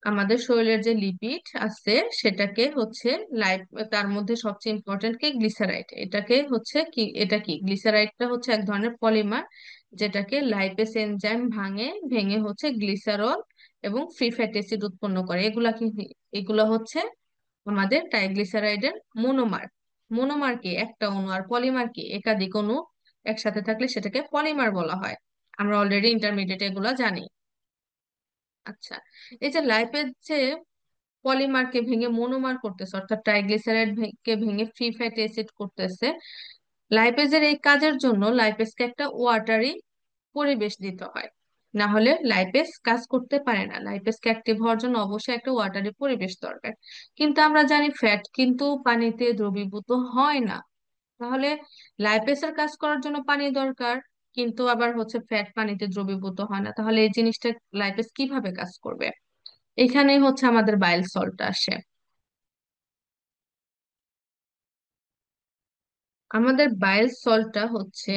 আমাদের শরীরের যে লিপিড আছে সেটাকে হচ্ছে লাইপ, তার মধ্যে সবচেয়ে ইম্পর্টেন্ট কি? গ্লিসারাইড। এটাকে হচ্ছে কি, এটা কি, গ্লিসারাইডটা হচ্ছে এক ধরনের পলিমার যেটাকে লাইপেজ এনজাইম ভেঙে হচ্ছে গ্লিসারল এবং ফ্রি ফ্যাটি অ্যাসিড উৎপন্ন করে। এগুলা কি? এগুলা হচ্ছে আমাদের ট্রাইগ্লিসারাইডের মোনোমার। মোনোমার কি? একটা অণু। আর পলিমার কি? একাধিক অণু একসাথে থাকলে সেটাকে পলিমার বলা হয়। আমরা অলরেডি ইন্টারমিডিয়েট এগুলা জানি। আচ্ছা, এই যে লাইপেজ যে পলিমারকে ভেঙে মোনোমার করতেছে, অর্থাৎ ট্রাইগ্লিসারাইড কে ভেঙে ফ্রি ফ্যাটি অ্যাসিড করতেছে, লাইপেজের এই কাজের জন্য লাইপেজকে একটা ওয়াটারি পরিবেশ দিতে হয়। না হলে লাইপেজ কাজ করতে পারে না। লাইপেজকে অ্যাক্টিভ হওয়ার জন্য অবশ্যই একটা ওয়াটারি পরিবেশ দরকার। কিন্তু আমরা জানি ফ্যাট কিন্তু পানিতে দ্রবীভূত হয় না। তাহলে লাইপেজের কাজ করার জন্য পানি দরকার, কিন্তু আবার হচ্ছে ফ্যাট পানিতে দ্রবীভূত হয় না। তাহলে এই জিনিসটা লাইপেজ কিভাবে কাজ করবে? এখানেই হচ্ছে আমাদের বাইল সল্টটা আসে। আমাদের বাইল সল্টটা হচ্ছে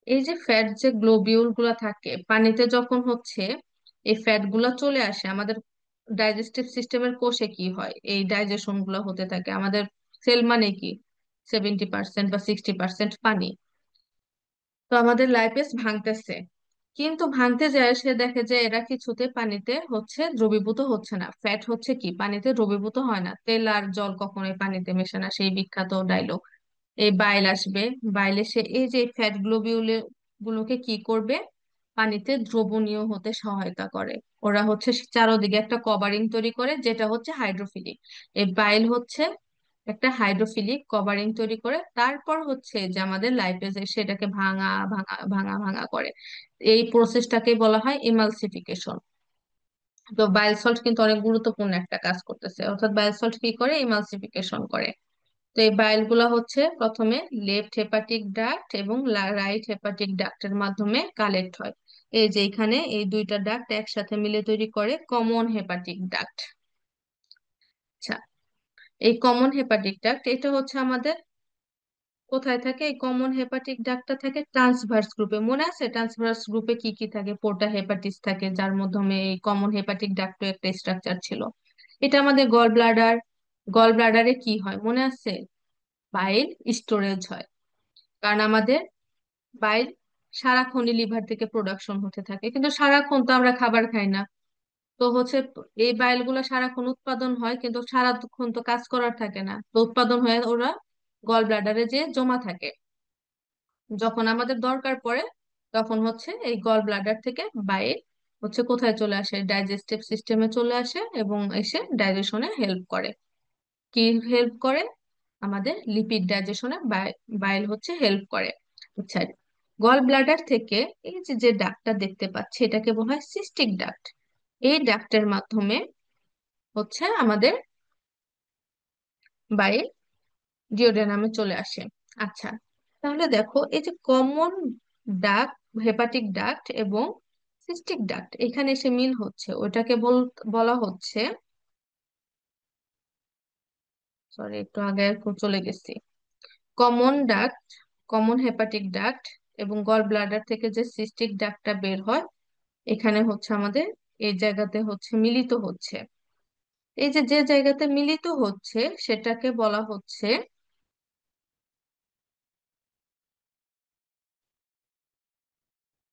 এই যে ফ্যাট যে গ্লোবিউল গুলা থাকে পানিতে, যখন হচ্ছে এই ফ্যাট গুলা চলে আসে আমাদের ডাইজেস্টিভ সিস্টেমের কোষে, কি হয়? এই ডাইজেশন গুলা হতে থাকে। আমাদের সেল মানে কি? 70% বা 60% পানি। তো আমাদের লাইপেজ ভাঙতেছে, কিন্তু ভাঙতে যায় সে দেখে যে এরা কিছুতে পানিতে হচ্ছে দ্রবীভূত হচ্ছে না। ফ্যাট হচ্ছে কি, পানিতে দ্রবীভূত হয় না। তেল আর জল কখনোই পানিতে মেশে না, সেই বিখ্যাত ডায়লগ। এই বাইল আসবে, বাইল এসে এই যে ফ্যাট গুলোকে কি করবে? পানিতে দ্রবণীয় হতে সহায়তা করে। ওরা হচ্ছে চারোদিকে একটা কভারিং তৈরি করে, যেটা হচ্ছে হাইড্রোফিলিক। এই বাইল হচ্ছে একটা হাইড্রোফিলিক কভারিং তৈরি করে, তারপর হচ্ছে যে আমাদের লাইপেজ সেটাকে ভাঙা ভাঙা ভাঙা ভাঙা করে। এই প্রসেসটাকে বলা হয় ইমালসিফিকেশন। তো বাইল সল্ট কিন্তু অনেক গুরুত্বপূর্ণ একটা কাজ করতেছে। অর্থাৎ বাইল সল্ট কি করে? ইমালসিফিকেশন করে। তো এই বাইল গুলা হচ্ছে প্রথমে লেফট হেপাটিক ডাক্ট এবং রাইট হেপাটিক ডাক্টের মাধ্যমে কালেক্ট হয়। এই যে এখানে এই দুইটা ডাক্ট একসাথে মিলে তৈরি করে কমন হেপাটিক ডাক্ট। আচ্ছা, এই কমন হেপাটিক ডাক্ট এটা হচ্ছে আমাদের কোথায় থাকে? এই কমন হেপাটিক ডাক্টটা থাকে ট্রান্সভার্স গ্রুপে। মনে আছে ট্রান্সভার্স গ্রুপে কি কি থাকে? পোর্টা হেপাটিস থাকে, যার মাধ্যমে এই কমন হেপাটিক ডাক্টও একটা স্ট্রাকচার ছিল। এটা আমাদের গল ব্লাডার। গল ব্লাডারে কি হয় মনে আছে? বাইল স্টোরেজ হয়। কারণ আমাদের বাইল সারাক্ষণই লিভার থেকে প্রোডাকশন হতে থাকে, কিন্তু সারাক্ষণ তো আমরা খাবার খাই না। তো হচ্ছে এই বাইল গুলা সারাক্ষণ উৎপাদন হয়, কিন্তু সারাক্ষণ তো কাজ করার থাকে না। তো উৎপাদন হয়ে ওরা গল ব্লাডারে যে জমা থাকে, যখন আমাদের দরকার পড়ে তখন হচ্ছে এই গল ব্লাডার থেকে বাইল হচ্ছে কোথায় চলে আসে? ডাইজেস্টিভ সিস্টেমে চলে আসে এবং এসে ডাইজেশনে হেল্প করে। কি হেল্প করে? আমাদের লিপিড ডাইজেশনে বাইল হচ্ছে হেল্প করে। আচ্ছা, গল ব্লাডার থেকে এই যে যে ডাক্টটা দেখতে পাচ্ছি এটাকে বলা হয় সিস্টিক ডাক্ট। এই ডাক্টের মাধ্যমে হচ্ছে আমাদের বাইল ডিওডেনামে চলে আসে। আচ্ছা, তাহলে দেখো এই যে কমন ডাক্ট, হেপাটিক ডাক্ট এবং সিস্টিক ডাক্ট এখানে এসে মিল হচ্ছে, ওইটাকে বলা হচ্ছে, সরি একটু আগে চলে গেছি, common duct, common hepatic duct এবং গল ব্লাডার থেকে যে সিস্টিক ডাক্টটা বের হয় এখানে হচ্ছে আমাদের এই জায়গাতে হচ্ছে মিলিত হচ্ছে। এই যে যে জায়গাতে মিলিত হচ্ছে সেটাকে বলা হচ্ছে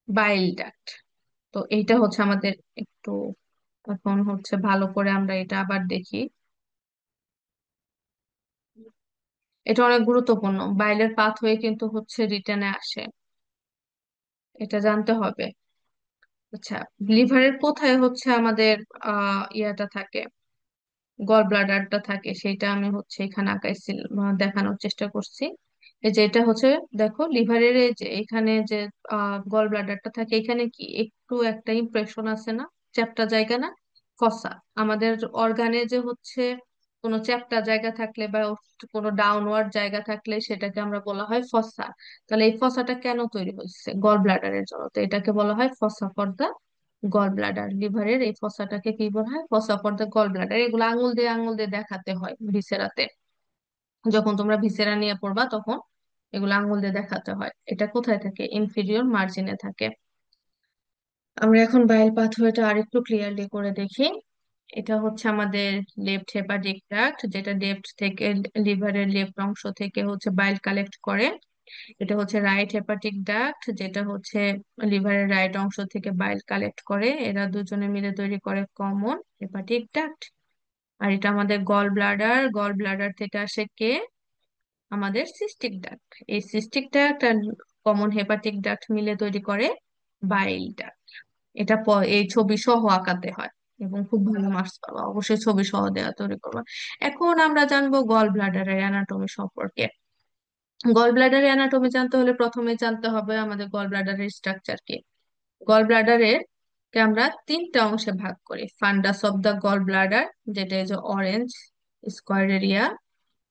বাইল ডাক্ট। তো এইটা হচ্ছে আমাদের একটু, এখন হচ্ছে ভালো করে আমরা এটা আবার দেখি। এটা অনেক গুরুত্বপূর্ণ, বাইলের পাথ হয়ে কিন্তু হচ্ছে রিটেনে আসে, এটা জানতে হবে। আচ্ছা, লিভারের কোথায় হচ্ছে আমাদের ইয়াটা থাকে, গল ব্লাডারটা থাকে, সেটা আমি হচ্ছে এখানে আঁকাইছি, দেখানোর চেষ্টা করছি। এই যে এটা হচ্ছে, দেখো লিভারের এই যে এখানে যে গল ব্লাডারটা থাকে এখানে কি একটু একটা ইমপ্রেশন আছে না, চ্যাপ্টা জায়গা না, ফসা। আমাদের অর্গানে যে হচ্ছে কোনো চ্যাপ্টা জায়গা থাকলে বা কোনো ডাউনওয়ার্ড জায়গা থাকলে সেটাকে আমরা বলা হয় ফসা। তাহলে এই ফসাটা কেন তৈরি হয়েছে? গল ব্লাডারের জন্য। তো এটাকে বলা হয় ফসা ফর দা গল ব্লাডার। লিভারের এই ফসাটাকে কি বলা হয়? ফসা ফর দা গল ব্লাডার। এগুলো আঙুল দিয়ে আঙুল দিয়ে দেখাতে হয় ভিসেরাতে, যখন তোমরা ভিসেরা নিয়ে পড়বা তখন এগুলো আঙুল দিয়ে দেখাতে হয়। এটা কোথায় থাকে? ইনফিরিয়র মার্জিনে থাকে। আমরা এখন বাইল পাথওয়েটা আরেকটু ক্লিয়ারলি করে দেখি। এটা হচ্ছে আমাদের লেফট হেপাটিক ট্রাক্ট, যেটা লেফট থেকে লিভারের লেফট অংশ থেকে হচ্ছে বাইল কালেক্ট করে। এটা হচ্ছে রাইট হেপাটিক ডাক্ট, যেটা হচ্ছে লিভারের রাইট অংশ থেকে বাইল কালেক্ট করে। এরা দুজনে মিলে তৈরি করে কমন হেপাটিক ডাক্ট। আর এটা আমাদের গল ব্লাডার, গল ব্লাডার থেকে আসে কে? আমাদের সিস্টিক ডাক্ট। এই সিস্টিক ডাক্ট আর কমন হেপাটিক ডাক্ট মিলে তৈরি করে বাইল ডাক্ট। এটা এই ছবি সহ আঁকাতে হয় এবং খুব ভালো মার্কস পাবা, অবশ্যই ছবি সহ দেওয়া তৈরি করবা। এখন আমরা জানবো গল ব্লাডারের অ্যানাটমি সম্পর্কে। গল ব্লাডারের অ্যানাটমি জানতে হলে প্রথমে জানতে হবে আমাদের গল ব্লাডারের স্ট্রাকচার কি। গল ব্লাডারের কে আমরা তিনটা অংশে ভাগ করি। ফান্ডাস অফ দা গল ব্লাডার, যেটা এই যে অরেঞ্জ স্কোয়ার এরিয়া।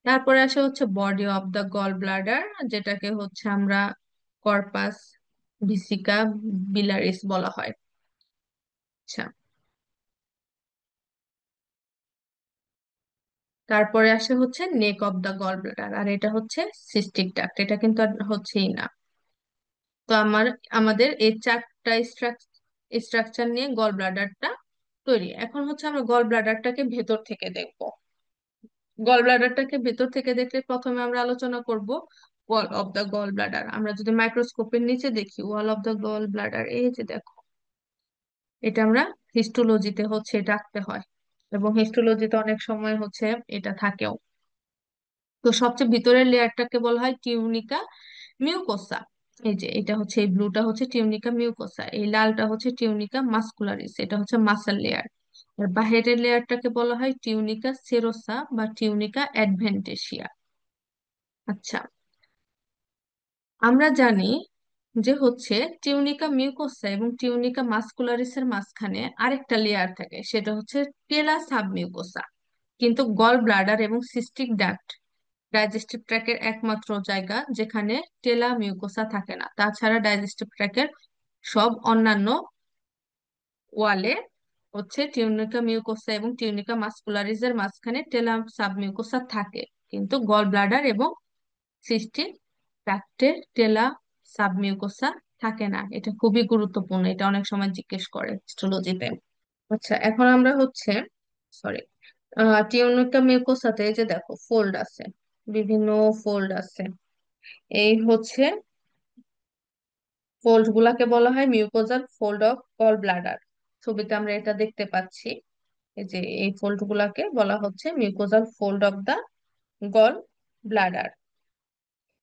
তারপরে আসে হচ্ছে body of the gall bladder, যেটাকে হচ্ছে আমরা কর্পাস ভিসিকা বিলারিস বলা হয়। আচ্ছা, তারপরে আসে হচ্ছে নেক অফ দা গল ব্লাডার, আর এটা হচ্ছে সিস্টিক ডাক্ট, এটা কিন্তু আর হচ্ছেই না। তো আমাদের এই চারটা স্ট্রাকচার নিয়ে গল ব্লাডারটা তৈরি। এখন হচ্ছে আমরা গল ব্লাডারটাকে ভেতর থেকে দেখবো। গল ব্লাডারটাকে ভেতর থেকে দেখলে প্রথমে আমরা আলোচনা করব wall of the gall bladder. আমরা যদি মাইক্রোস্কোপের নিচে দেখি wall of the gall bladder, এই যে দেখো, এটা আমরা হিস্টোলজিতে হচ্ছে এটা আঁকতে হয় এবং হিস্টোলজিতে অনেক সময় হচ্ছে এটা থাকেও। তো সবচেয়ে ভিতরের লেয়ারটাকে বলা হয় টিউনিকা মিউকোসা। এই যে এটা হচ্ছে, এই ব্লুটা হচ্ছে টিউনিকা মিউকোসা, এই লালটা হচ্ছে টিউনিকা মাস্কুলারিস, এটা হচ্ছে মাসেল লেয়ার। আর বাহিরের লেয়ারটাকে বলা হয় টিউনিকা সেরোসা বা টিউনিকা অ্যাডভেন্টেশিয়া। আচ্ছা, আমরা জানি যে হচ্ছে টিউনিকা মিউকোসা এবং টিউনিকা মাস্কুলারিসের মাঝখানে আরেকটা লেয়ার থাকে, সেটা হচ্ছে টেলা সাবমিউকোসা। কিন্তু গল ব্লাডার এবং সিস্টিক ডাক্ট ডাইজেস্টিভ ট্র্যাকের একমাত্র জায়গা যেখানে টেলা মিউকোসা থাকে না। তাছাড়া ডাইজেস্টিভ ট্র্যাকের সব অন্যান্য ওয়ালে হচ্ছে টিউনিকা মিউকোসা এবং টিউনিকা মাস্কুলারিস এর মাঝখানে টেলা সাবমিউকোসা থাকে। কিন্তু গল ব্লাডার এবং সিস্টিক ট্র্যাক্টের টেলা সাবমিউকোসা থাকে না। এটা খুবই গুরুত্বপূর্ণ, এটা অনেক সময় জিজ্ঞেস করে হিস্টোলজিতে। আচ্ছা, এখন আমরা হচ্ছে, সরি, টিউনিকা মিউকোসাতে এই যে দেখো ফোল্ড আছে, বিভিন্ন ফোল্ড আছে। এই হচ্ছে ফোল্ড গুলাকে বলা হয় mucosal fold of gall bladder. ছবিতে আমরা এটা দেখতে পাচ্ছি। এই যে এই ফোল্ড গুলাকে বলা হচ্ছে mucosal fold of the gall bladder.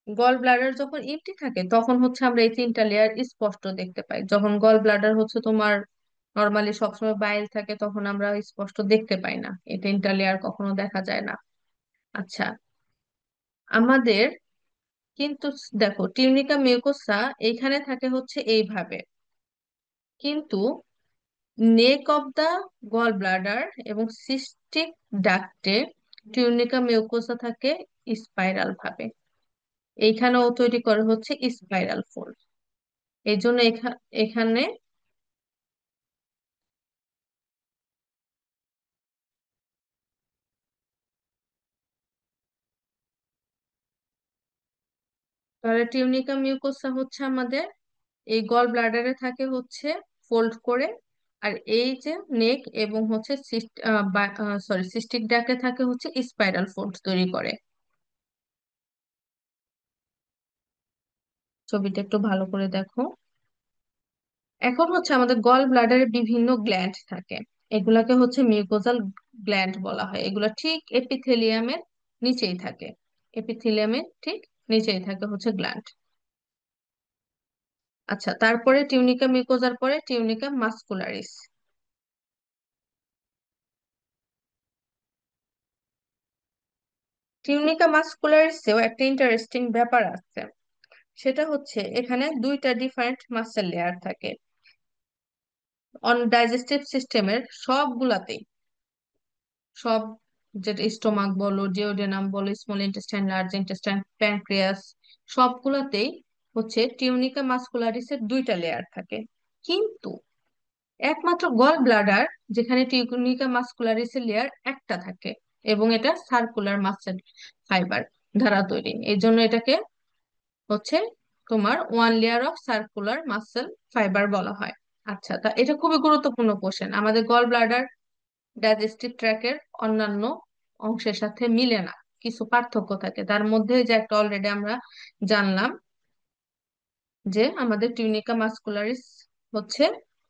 Gall bladder যখন এমটি থাকে তখন হচ্ছে আমরা এই তিনটা লেয়ার স্পষ্ট দেখতে পাই। যখন গল ব্লাডার হচ্ছে তোমার নর্মালি সবসময় বাইল থাকে তখন আমরা স্পষ্ট দেখতে পাই না, এই তিনটা লেয়ার কখনো দেখা যায় না। আচ্ছা, আমাদের কিন্তু দেখো টিউনিকা মিউকোসা এইখানে থাকে হচ্ছে এইভাবে, কিন্তু neck of the gall bladder এবং সিস্টিক ডাক্টে টিউনিকা মিউকোসা থাকে স্পাইরাল ভাবে। এইখানেও তৈরি করে হচ্ছে স্পাইরাল ফোল্ড। এই জন্য এখানে তাহলে টিউনিকা মিউকোসা হচ্ছে আমাদের এই গল ব্লাডারে থাকে হচ্ছে ফোল্ড করে, আর এই যে নেক এবং হচ্ছে সিস্টিক ডাকে থাকে হচ্ছে স্পাইরাল ফোল্ড তৈরি করে। ছবিটা একটু ভালো করে দেখো। এখন হচ্ছে আমাদের গল ব্লাডারে বিভিন্ন গ্ল্যান্ড থাকে, এগুলাকে হচ্ছে মিউকোজাল গ্ল্যান্ড বলা হয়। এগুলা ঠিক এপিথেলিয়ামের নিচেই থাকে, এপিথেলিয়ামের ঠিক নিচেই থাকে হচ্ছে গ্ল্যান্ড। আচ্ছা, তারপরে টিউনিকা মিউকোজার পরে টিউনিকা মাস্কুলারিস। টিউনিকা মাস্কুলারিসেও একটা ইন্টারেস্টিং ব্যাপার আছে, সেটা হচ্ছে এখানে দুইটা ডিফারেন্ট মাসেল লেয়ার থাকে। অন ডাইজেস্টিভ সিস্টেমের সবগুলাতেই, সব, যেটা স্টোমাক বলো, ডিওডেনাম বলো, small intestine, large intestine, pancreas, সবগুলাতেই হচ্ছে টিউনিকা মাস্কুলারিসের দুইটা লেয়ার থাকে। কিন্তু একমাত্র গল ব্লাডার, যেখানে টিউনিকা মাস্কুলারিসের লেয়ার একটা থাকে, এবং এটা সার্কুলার মাসেল ফাইবার দ্বারা তৈরি। এই জন্য এটাকে হচ্ছে তোমার one layer of circular muscle fibre বলা হয়। আচ্ছা, তা এটা খুবই গুরুত্বপূর্ণ কোশ্চেন। আমাদের গল ব্লাডার ডাইজেস্টিভ ট্র্যাকের অন্যান্য অংশের সাথে মিলে না, কিছু পার্থক্য থাকে। তার মধ্যে যে একটা অলরেডি আমরা জানলাম, যে আমাদের টিউনিকা মাস্কুলারিস হচ্ছে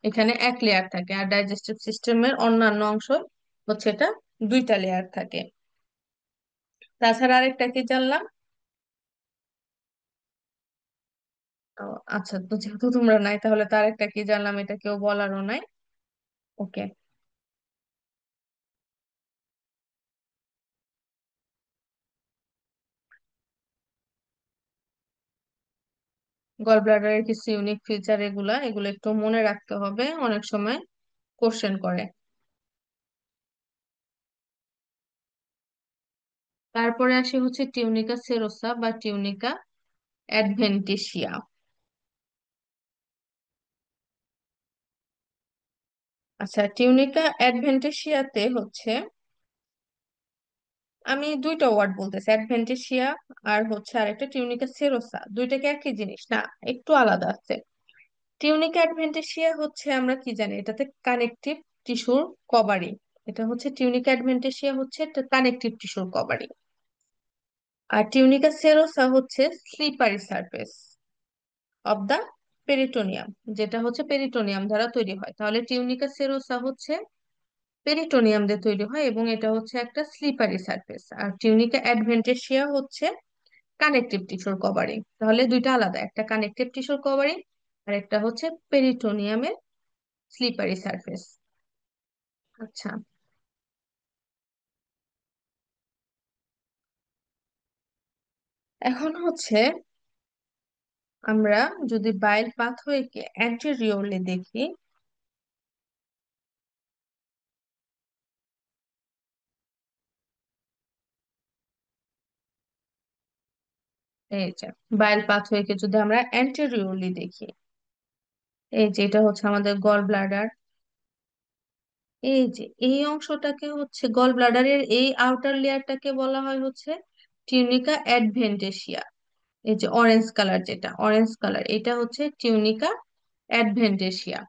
এখানে এক লেয়ার থাকে, আর ডাইজেস্টিভ সিস্টেমের অন্যান্য অংশ হচ্ছে এটা দুইটা লেয়ার থাকে। তাছাড়া আরেকটা কি জানলাম? ও, আচ্ছা, তো যেহেতু তোমরা নাই তাহলে তো আরেকটা কি জানলাম, এটা কেউ বলারও নাই। ওকে। গল ব্লাডারের কিছু ইউনিক ফিচার, এগুলা এগুলো একটু মনে রাখতে হবে, অনেক সময় কোশ্চেন করে। তারপরে আসি হচ্ছে টিউনিকা সেরোসা বা টিউনিকা অ্যাডভেন্টিসিয়া। আচ্ছা, টিউনিকা অ্যাডভেন্টিসিয়াতে হচ্ছে, আমি দুইটা ওয়ার্ড বলতেছি, অ্যাডভেন্টিসিয়া আর হচ্ছে আরেকটা টিউনিকা সেরোসা, দুইটাকে একই জিনিস না, একটু আলাদা আছে। টিউনিকা অ্যাডভেন্টিসিয়া হচ্ছে আমরা কি জানি, এটাতে কানেকটিভ টিস্যুর কভারিং। এটা হচ্ছে টিউনিকা অ্যাডভেন্টিসিয়া হচ্ছে একটা কানেকটিভ টিস্যুর কভারিং। আর টিউনিকা সেরোসা হচ্ছে slippery surface of the peritoneum, যেটা হচ্ছে পেরিটোনিয়াম দ্বারা তৈরি হয়। তাহলে টিউনিকা সেরোসা হচ্ছে পেরিটোনিয়াম দিয়ে তৈরি হয়, এবং এটা হচ্ছে একটা স্লিপারি সারফেস। আর টিউনিকা অ্যাডভেন্টিসিয়া হচ্ছে কানেকটিভ টিস্যুর কভারিং। তাহলে দুইটা আলাদা, একটা কানেকটিভ টিস্যুর কভারিং আর একটা হচ্ছে পেরিটোনিয়ামের স্লিপারি সারফেস। আচ্ছা, এখন হচ্ছে আমরা যদি বাইল পাথওয়েকে অ্যান্টেরিয়রলি দেখি, এই যে বাইল পাথওয়েকে যদি আমরা অ্যান্টেরিয়রলি দেখি, এই যে এটা হচ্ছে আমাদের গল ব্লাডার। এই যে এই অংশটাকে হচ্ছে গল ব্লাডারের এই আউটার লেয়ারটাকে বলা হয় হচ্ছে টিউনিকা অ্যাডভেন্টেশিয়া। এই যে অরেঞ্জ কালার, যেটা অরেঞ্জ কালার, এটা হচ্ছে টিউনিকা অ্যাডভেন্টেশিয়া।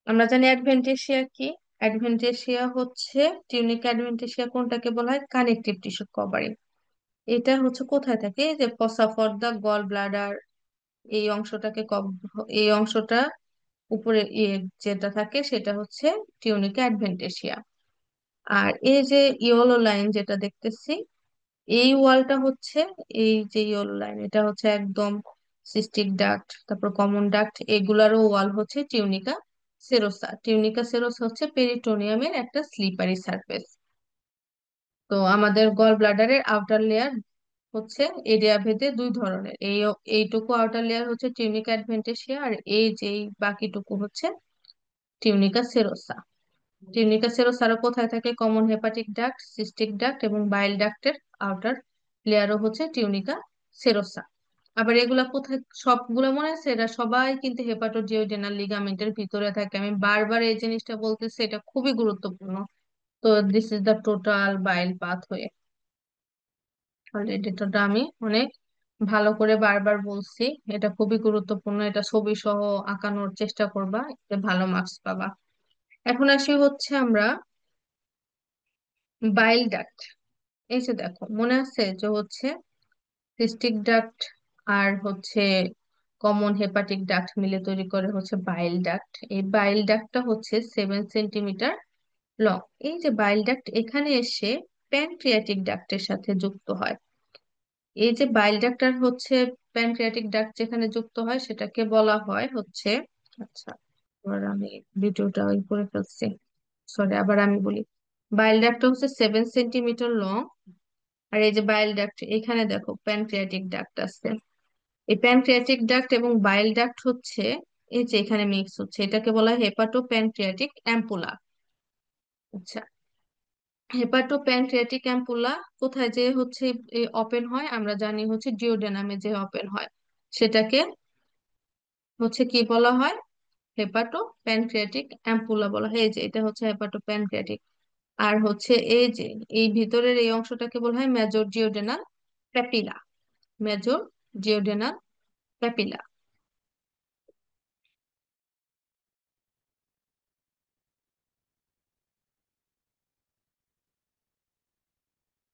আমরা জানি অ্যাডভেন্টেশিয়া কি। অ্যাডভেন্টেশিয়া হচ্ছে, টিউনিকা অ্যাডভেন্টেশিয়া কোনটাকে বলা হয়, কানেকটিভ টিস্যু কভারিং। এটা হচ্ছে কোথায় থাকে, এই যে ফসা ফর দা গল ব্লাডার, এই অংশটাকে এই অংশটা উপরে যেটা থাকে সেটা হচ্ছে টিউনিকা অ্যাডভেন্টেশিয়া। আর এই যে ইয়েলো লাইন যেটা দেখতেছি, এই ওয়ালটা হচ্ছে, এই যে ইয়েলো লাইন এটা হচ্ছে একদম সিস্টিক ডাক্ট, তারপর কমন ডাক্ট, এগুলারও ওয়াল হচ্ছে টিউনিকা সেরোসা। টিউনিকা সেরোসা হচ্ছে পেরিটোনিয়ামের একটা স্লিপারি সারফেস। তো আমাদের গল ব্লাডারের আউটার লেয়ার হচ্ছে এরিয়া ভেদে দুই ধরনের। এইটুকু আউটার লেয়ার হচ্ছে টিউনিকা অ্যাডভেন্টিসিয়া, আর এই যে বাকিটুকু হচ্ছে টিউনিকা সেরোসা। টিউনিকা সেরোসার কোথায় থাকে? Common hepatic duct, cystic duct এবং বাইল ডাক্টের আউটার লেয়ারও হচ্ছে টিউনিকা সেরোসা। আবার এগুলা কোথায়? সবগুলো মনে আছে, এরা সবাই কিন্তু হেপাটোডিওডেনাল লিগামেন্টের ভিতরে থাকে। আমি বারবার এই জিনিসটা বলতেছি, এটা খুবই গুরুত্বপূর্ণ। তো this is the total bile pathway. Already এটা আমি অনেক ভালো করে বারবার বলছি। এটা খুবই গুরুত্বপূর্ণ, এটা ছবি সহ আঁকানোর চেষ্টা করবা, এতে ভালো মার্কস পাবা। এখন আসি হচ্ছে আমরা বাইল ডাক্ট। এই যে দেখো, মনে আছে যে হচ্ছে সিস্টিক ডাক্ট আর হচ্ছে কমন হেপাটিক ডাক্ট মিলে তৈরি করে হচ্ছে বাইল ডাক্ট। এই বাইল ডাক্টটা হচ্ছে 7 সেন্টিমিটার লং। এই যে বাইল ডাক্ট এখানে এসে প্যানক্রিয়াটিক ডাক্টের সাথে যুক্ত হয়। এই যে বাইল ডাক্ট আর হচ্ছে প্যানক্রিয়াটিক ডাক্ট যেখানে যুক্ত হয় সেটাকে বলা হয় হচ্ছে, আচ্ছা এবার আমি ভিডিওটা ওই করে ফেলছি, সরি আবার আমি বলি। বাইল ডাক্টটা হচ্ছে 7 সেন্টিমিটার লং। আর এই যে বাইল ডাক্ট, এখানে দেখো প্যানক্রিয়াটিক ডাক্ট আছে। এই প্যানক্রিয়াটিক ডাক্ট এবং বাইল ডাক্ট হচ্ছে এই যে এখানে মিক্স হচ্ছে, এটাকে বলা হয় হেপাটো প্যানক্রিয়াটিক অ্যাম্পুলা। আচ্ছা, হেপাটো প্যানক্রিয়াটিক অ্যাম্পুলা কোথায় যে হচ্ছে ওপেন হয়? আমরা জানি হচ্ছে ডিওডেনামে যে ওপেন হয় সেটাকে হচ্ছে কি বলা হয়? হেপাটো প্যানক্রিয়াটিক অ্যাম্পুলা বলা হয়। এই যে এটা হচ্ছে হেপাটো প্যানক্রিয়াটিক। আর হচ্ছে এই যে এই ভিতরের এই অংশটাকে বলা হয় major duodenal papilla. Major duodenal papilla.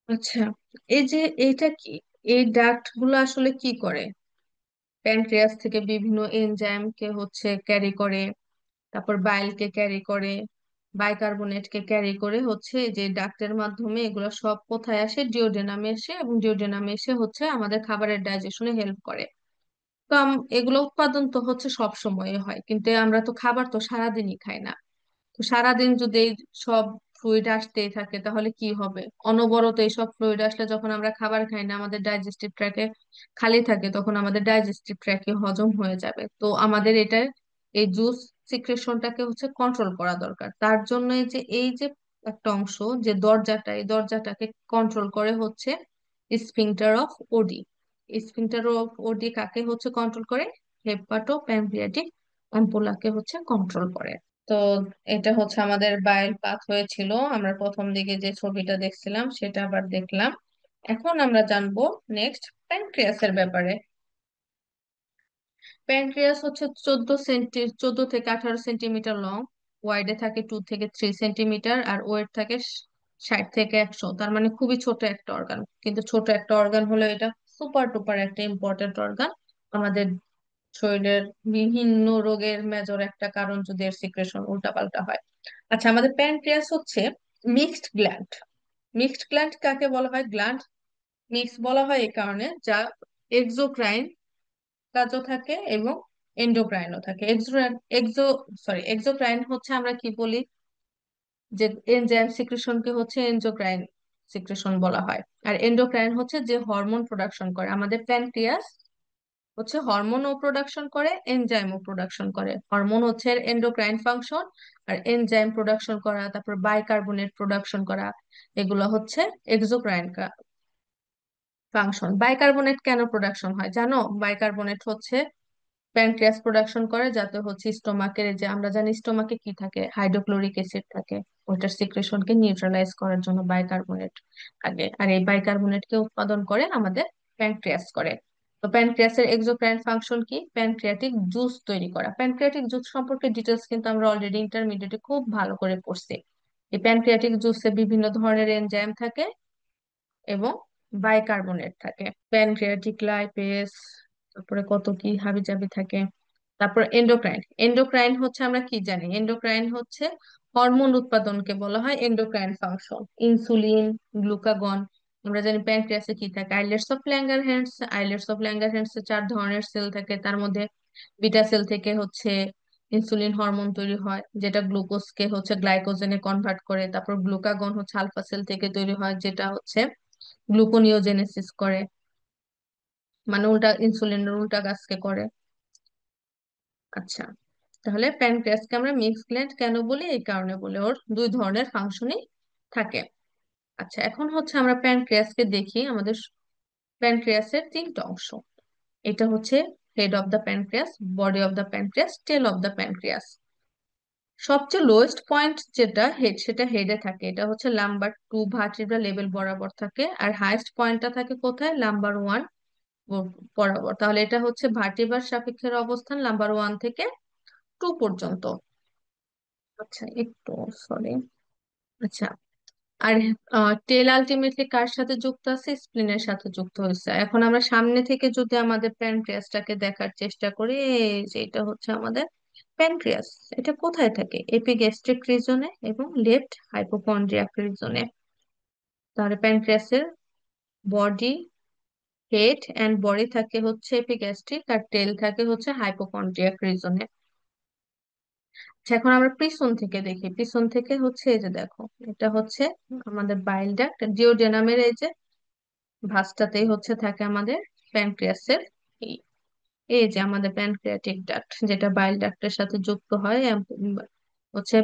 আচ্ছা, এই যে এইটা কি? এই ডাক্ট গুলো আসলে কি করে? প্যানক্রিয়াস থেকে বিভিন্ন এনজাইমকে হচ্ছে ক্যারি করে, তারপর বাইলকে ক্যারি করে, বাইকার্বনেটকে ক্যারি করে হচ্ছে এই যে ডাক্টের মাধ্যমে এগুলো সব কোথায় আসে? ডিওডেনামে এসে, এবং ডিওডেনামে এসে হচ্ছে আমাদের খাবারের ডাইজেশনে হেল্প করে। তো এগুলো উৎপাদন তো হচ্ছে সব সময় হয়, কিন্তু আমরা তো খাবার তো সারাদিনই খাই না। তো সারাদিন যদি এই সব ফ্লুইড আসতেই থাকে তাহলে কি হবে? অনবরত এইসব ফ্লুইড আসলে যখন আমরা খাবার খাই না, আমাদের ডাইজেস্টিভ ট্র্যাকে খালি থাকে, তখন আমাদের ডাইজেস্টিভ ট্র্যাকে হজম হয়ে যাবে। তো আমাদের এটা এই জুস সিক্রেশনটাকে হচ্ছে কন্ট্রোল করা দরকার। তার জন্য এই যে একটা অংশ, যে দরজাটা, এই দরজাটাকে কন্ট্রোল করে হচ্ছে স্ফিংটার অফ ওডি। স্ফিংটার অফ ওডি কাকে হচ্ছে কন্ট্রোল করে? হেপাটো প্যানক্রিয়াটিক অ্যাম্পুলাকে হচ্ছে কন্ট্রোল করে। তো এটা হচ্ছে আমাদের বাইল পাথ হয়েছিল। আমরা প্রথম দিকে যে ছবিটা দেখছিলাম সেটা আবার দেখলাম। এখন আমরা জানবো নেক্সট প্যানক্রিয়াসের ব্যাপারে। প্যানক্রিয়াস হচ্ছে 14 থেকে 18 সেন্টিমিটার লং। ওয়াইডে থাকে 2 থেকে 3 সেন্টিমিটার, আর ওয়েট থাকে 60 থেকে 100। তার মানে খুবই ছোট একটা অর্গান, কিন্তু ছোট একটা অর্গান হলে এটা সুপার টুপার একটা ইম্পর্টেন্ট অর্গান। আমাদের শরীরের বিভিন্ন রোগের মেজর একটা কারণ যদি এর সিক্রেশন উল্টাপাল্টা হয়। আচ্ছা, আমাদের প্যানক্রিয়াস হচ্ছে মিক্সড গ্ল্যান্ড। মিক্সড গ্ল্যান্ড কাকে বলা হয়? গ্ল্যান্ড মিক্স বলা হয় এই কারণে যা এক্সোক্রাইন কাজও থাকে এবং এন্ডোক্রাইনও থাকে। এক্সো এক্সোক্রাইন হচ্ছে আমরা কি বলি, যে এনজাইম সিক্রেশনকে হচ্ছে এনজোক্রাইন সিক্রেশন বলা হয়। আর এন্ডোক্রাইন হচ্ছে যে হরমোন প্রোডাকশন করে। আমাদের প্যানক্রিয়াস হচ্ছে হরমোনও প্রোডাকশন করে, এনজাইমও প্রোডাকশন করে। হরমোন হচ্ছে এন্ডোক্রাইন ফাংশন, আর এনজাইম প্রোডাকশন করা, তারপর বাইকার্বনেট প্রোডাকশন করা, এগুলো হচ্ছে এক্সোক্রাইন ফাংশন। বাইকার্বনেট কেন প্রোডাকশন হয় জানো? বাইকার্বনেট হচ্ছে প্যানক্রিয়াস প্রোডাকশন করে যাতে হচ্ছে স্টোমাকের, যে আমরা জানি স্টোমাকে কি থাকে, হাইড্রোক্লোরিক অ্যাসিড থাকে, ওইটার সিক্রেশনকে নিউট্রালাইজ করার জন্য বাইকার্বনেট থাকে। আর এই বাইকার্বনেটকে উৎপাদন করে আমাদের প্যানক্রিয়াস করে। তো প্যানক্রিয়াসের এক্সোক্রাইন ফাংশন কি? প্যানক্রিয়াটিক জুস তৈরি করা। প্যানক্রিয়াটিক জুস সম্পর্কে ডিটেলস কিন্তু আমরা অলরেডি ইন্টারমিডিয়েটে খুব ভালো করে পড়ছি। এই প্যানক্রিয়াটিক জুসে বিভিন্ন ধরনের এনজাইম থাকে এবং বাইকার্বনেট থাকে, প্যানক্রিয়াটিক লাইপেজ, তারপরে কত কি হাবিজাবি থাকে। তারপর এন্ডোক্রাইন। এন্ডোক্রাইন হচ্ছে আমরা কি জানি? এন্ডোক্রাইন হচ্ছে হরমোন উৎপাদনকে বলা হয় এন্ডোক্রাইন ফাংশন। Insulin, glucagon. আমরা জানি প্যানক্রিয়াসে কি থাকে? Islets of Langerhans. Islets of Langerhans 4 ধরনের সেল থাকে, তার মধ্যে বিটা সেল থেকে হচ্ছে ইনসুলিন হরমোন তৈরি হয়, যেটা গ্লুকোজকে হচ্ছে গ্লাইকোজেনে কনভার্ট করে। তারপর গ্লুকাগন হচ্ছে আলফা সেল থেকে তৈরি হয়, যেটা হচ্ছে গ্লুকোনিওজেনেসিস করে। মানে উল্টা ইনসুলিনের উল্টা কাজকে করে। আচ্ছা, তাহলে প্যানক্রিয়াসকে আমরা মিক্স গ্ল্যান্ড কেন বলি? এই কারণে বলে, ওর দুই ধরনের ফাংশনই থাকে। আচ্ছা, এখন হচ্ছে আমরা প্যানক্রিয়াসকে দেখি। আমাদের প্যানক্রিয়াসের তিনটা অংশ। এটা হচ্ছে head of the pancreas, body of the pancreas, tail of the pancreas. সবচেয়ে লোয়েস্ট পয়েন্ট যেটা হেড, সেটা হেডে থাকে। এটা হচ্ছে লাম্বার 2 ভার্টিব্রা লেভেল বরাবর থাকে। আর হাইয়েস্ট পয়েন্টটা থাকে কোথায়? লাম্বার 1 বরাবর। তাহলে এটা হচ্ছে ভার্টিব্রার সাপেক্ষের অবস্থান লাম্বার 1 থেকে 2 পর্যন্ত। আচ্ছা, একটু সরি। আচ্ছা, আর টেল আলটিমেটলি কার সাথে যুক্ত আছে? স্প্লিনের সাথে যুক্ত হয়েছে। এখন আমরা সামনে থেকে যদি আমাদের প্যানক্রিয়াসটাকে দেখার চেষ্টা করি, এই যে এটা হচ্ছে আমাদের প্যানক্রিয়াস। এটা কোথায় থাকে? এপিগ্যাস্ট্রিক রিজনে এবং লেফট হাইপোকন্ড্রিয়াক রিজনে। তাহলে প্যানক্রিয়াসের বডি, হেড এন্ড বডি থাকে হচ্ছে এপিগ্যাস্ট্রিক, আর টেল থাকে হচ্ছে হাইপোকন্ড্রিয়াক রিজনে। আচ্ছা, এখন আমরা পিছন থেকে দেখি। পিছন থেকে হচ্ছে এই যে দেখো, এটা হচ্ছে আমাদের বাইল ডাক্ট। ডিওডেনামের এই যে ভাঁজটাতেই হচ্ছে থাকে আমাদের প্যানক্রিয়াসের এই এই যে আমাদের প্যানক্রিয়াটিক ডাক্ট, যেটা বাইল ডাক্টের সাথে যুক্ত হয় হচ্ছে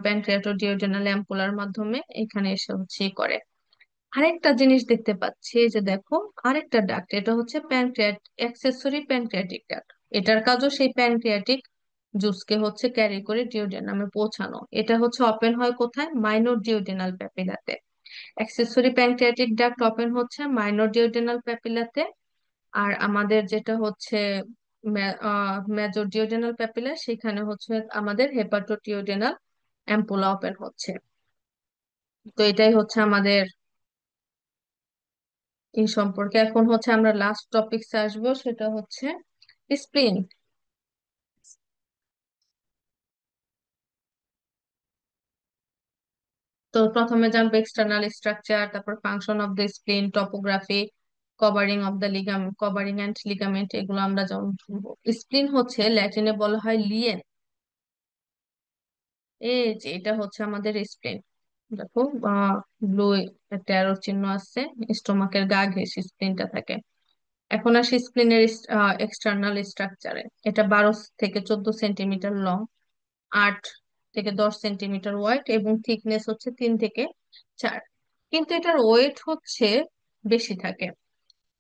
প্যানক্রিয়াটোডিওডেনাল অ্যাম্পুলার মাধ্যমে এখানে এসে হচ্ছে ই করে। আরেকটা জিনিস দেখতে পাচ্ছি, এই যে দেখো, আরেকটা ডাক্ট। এটা হচ্ছে অ্যাক্সেসরি প্যানক্রিয়াটিক ডাক্ট। এটার কাজও সেই প্যানক্রিয়াটিক জুসকে হচ্ছে ক্যারি করে ডিওডেনামে পৌঁছানো। এটা হচ্ছে ওপেন হয় কোথায়? মাইনর ডিওডেনাল প্যাপিলাতে। অ্যাক্সেসরি প্যানক্রিয়াটিক ডাক্ট ওপেন হচ্ছে মাইনর ডিওডেনাল প্যাপিলাতে। আর আমাদের যেটা হচ্ছে মেজর ডিওডেনাল প্যাপিলা, সেখানে হচ্ছে আমাদের হেপাটোডিওডেনাল অ্যাম্পুলা ওপেন হচ্ছে। তো এটাই হচ্ছে আমাদের এই সম্পর্কে। এখন হচ্ছে আমরা লাস্ট টপিকসে আসবো, সেটা হচ্ছে স্প্লিন। তো প্রথমে জানবো এক্সটার্নাল স্ট্রাকচার, তারপর function of the স্প্লিন, topography, covering of the covering and ligament, এগুলো আমরা যেমন শুনবো। স্প্লিন হচ্ছে ল্যাটিনে বলা হয় লিয়েন। এই যে এটা হচ্ছে আমাদের স্প্লিন। দেখো ব্লু একটা অ্যারো চিহ্ন আছে, স্টোমাকের গা ঘেঁষে স্প্লিনটা থাকে। এখন আসি স্প্লিনের এক্সটার্নাল স্ট্রাকচারে। এটা 12 থেকে 14 সেন্টিমিটার লং, 8 থেকে 10 সেন্টিমিটার ওয়াইড, এবং থিকনেস হচ্ছে 3 থেকে 4। কিন্তু এটার ওয়েট হচ্ছে বেশি থাকে।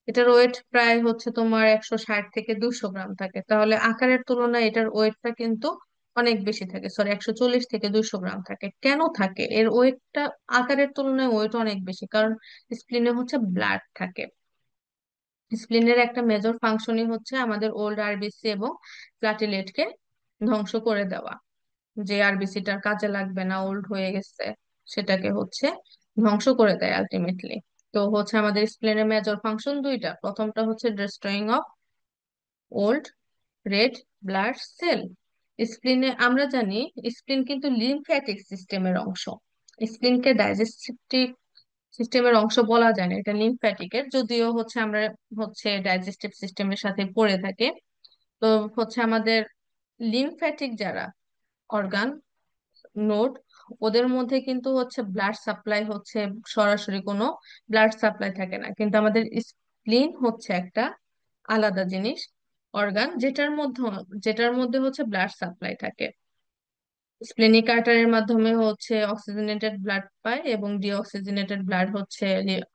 এটার ওয়েট প্রায় হচ্ছে তোমার 160 থেকে 200 গ্রাম থাকে। তাহলে আকারের তুলনায় এটার ওয়েটটা কিন্তু অনেক বেশি থাকে। সরি, 140 থেকে 200 গ্রাম থাকে। কেন থাকে এর ওয়েটটা? আকারের তুলনায় ওয়েট অনেক বেশি কারণ স্প্লিনে হচ্ছে ব্লাড থাকে। স্প্লিনের একটা মেজর ফাংশনই হচ্ছে আমাদের ওল্ড আরবিসি এবং প্লাটিলেটকে ধ্বংস করে দেওয়া। যে আরবিসিটার কাজে লাগবে না, ওল্ড হয়ে গেছে, সেটাকে হচ্ছে ধ্বংস করে দেয় আলটিমেটলি। তো হচ্ছে আমাদের স্প্লিনের মেজর ফাংশন দুইটা। প্রথমটা হচ্ছে destroying of old red blood cell. স্প্লিনে আমরা জানি স্প্লিন কিন্তু লিম্ফ্যাটিক সিস্টেমের অংশ। স্প্লিনকে ডাইজেস্টিভ সিস্টেমের অংশ বলা যায় না, এটা লিম্ফ্যাটিকের। যদিও হচ্ছে আমরা হচ্ছে ডাইজেস্টিভ সিস্টেমের সাথে পড়ে থাকি। তো হচ্ছে আমাদের লিম্ফ্যাটিক যারা অর্গান, নোড, ওদের মধ্যে কিন্তু হচ্ছে ব্লাড সাপ্লাই হচ্ছে সরাসরি কোনো ব্লাড সাপ্লাই থাকে না। কিন্তু আমাদের স্প্লিন হচ্ছে একটা আলাদা জিনিস, অর্গান, যেটার মধ্যে হচ্ছে ব্লাড সাপ্লাই থাকে। স্প্লেনিক আর্টারির মাধ্যমে হচ্ছে অক্সিজেনেটেড ব্লাড পায়, এবং ডিঅক্সিজেনেটেড ব্লাড হচ্ছে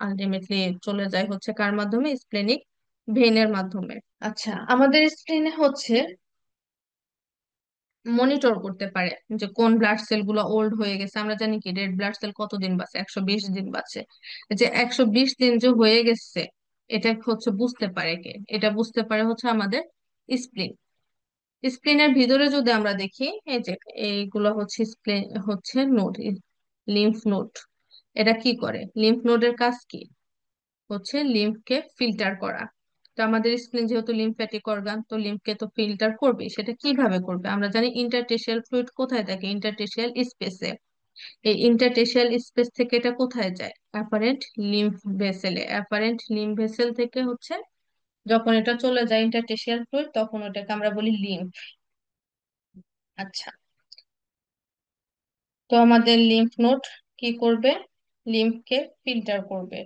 আলটিমেটলি চলে যায় হচ্ছে কার মাধ্যমে? স্প্লেনিক ভেইনের মাধ্যমে। আচ্ছা, আমাদের স্প্লিনে হচ্ছে মনিটর করতে পারে যে কোন ব্লাড সেল গুলো ওল্ড হয়ে গেছে। আমরা জানি কি রেড ব্লাড সেল কতদিন বাঁচে? 120 দিন বাঁচে। যে 120 দিন যে হয়ে গেছে, এটা হচ্ছে বুঝতে পারে কে? এটা বুঝতে পারে হচ্ছে আমাদের স্প্লিন। স্প্লিনের ভিতরে যদি আমরা দেখি, এই যে এইগুলো হচ্ছে স্প্লিন, হচ্ছে নোড, লিম্ফ নোড। এটা কি করে? লিম্ফ নোডের কাজ কি? হচ্ছে লিম্ফকে ফিল্টার করা। তো আমাদের স্প্লিন যেহেতু লিম্ফ্যাটিক অর্গান, তো লিম্ফকে তো ফিল্টার করবে। সেটা কিভাবে করবে? আমরা জানি ইন্টারস্টিশিয়াল ফ্লুইড কোথায় থাকে? ইন্টারস্টিশিয়াল স্পেসে। এই ইন্টারস্টিশিয়াল স্পেস থেকে এটা কোথায় যায়? অ্যাপারেন্ট লিম্ফ ভেসেলে। অ্যাপারেন্ট লিম্ফ ভেসেল থেকে হচ্ছে যখন এটা চলে যায় ইন্টারস্টিশিয়াল ফ্লুইড, তখন ওটাকে আমরা বলি লিম্ফ। আচ্ছা, তো আমাদের লিম্ফ নোড কি করবে? লিম্ফকে ফিল্টার করবে।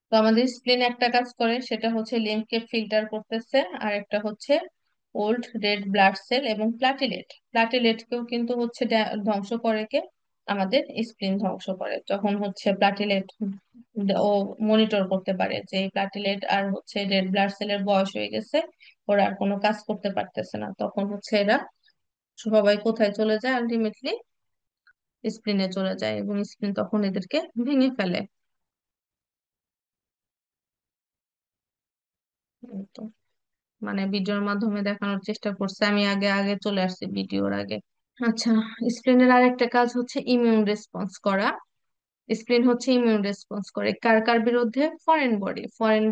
তো আমাদের স্প্লিন একটা কাজ করে, সেটা হচ্ছে লিম্ফকে ফিল্টার করতেছে, আর একটা হচ্ছে ওল্ড রেড ব্লাড সেল এবং প্লাটিলেটকেও কিন্তু হচ্ছে ধ্বংস করে কে, আমাদের স্প্লিন ধ্বংস করে। যখন হচ্ছে প্লাটিলেট ও মনিটর করতে পারে যে প্লাটিলেট আর হচ্ছে রেড ব্লাড সেলের বয়স হয়ে গেছে, ওরা আর কোনো কাজ করতে পারতেছে না, তখন হচ্ছে এরা সবাই কোথায় চলে যায়, আলটিমেটলি স্প্লিনে চলে যায়, এবং স্প্লিন তখন এদেরকে ভেঙে ফেলে। এই তো, মানে ভিডিওর মাধ্যমে দেখানোর চেষ্টা করছে, আমি আগে আগে চলে আসছি ভিডিওর আগে। আচ্ছা, স্প্লিনের আরেকটা কাজ হচ্ছে ইমিউন রেসপন্স করা। স্প্লিন হচ্ছে ইমিউন রেসপন্স করে কার কার বিরুদ্ধে? ফরেন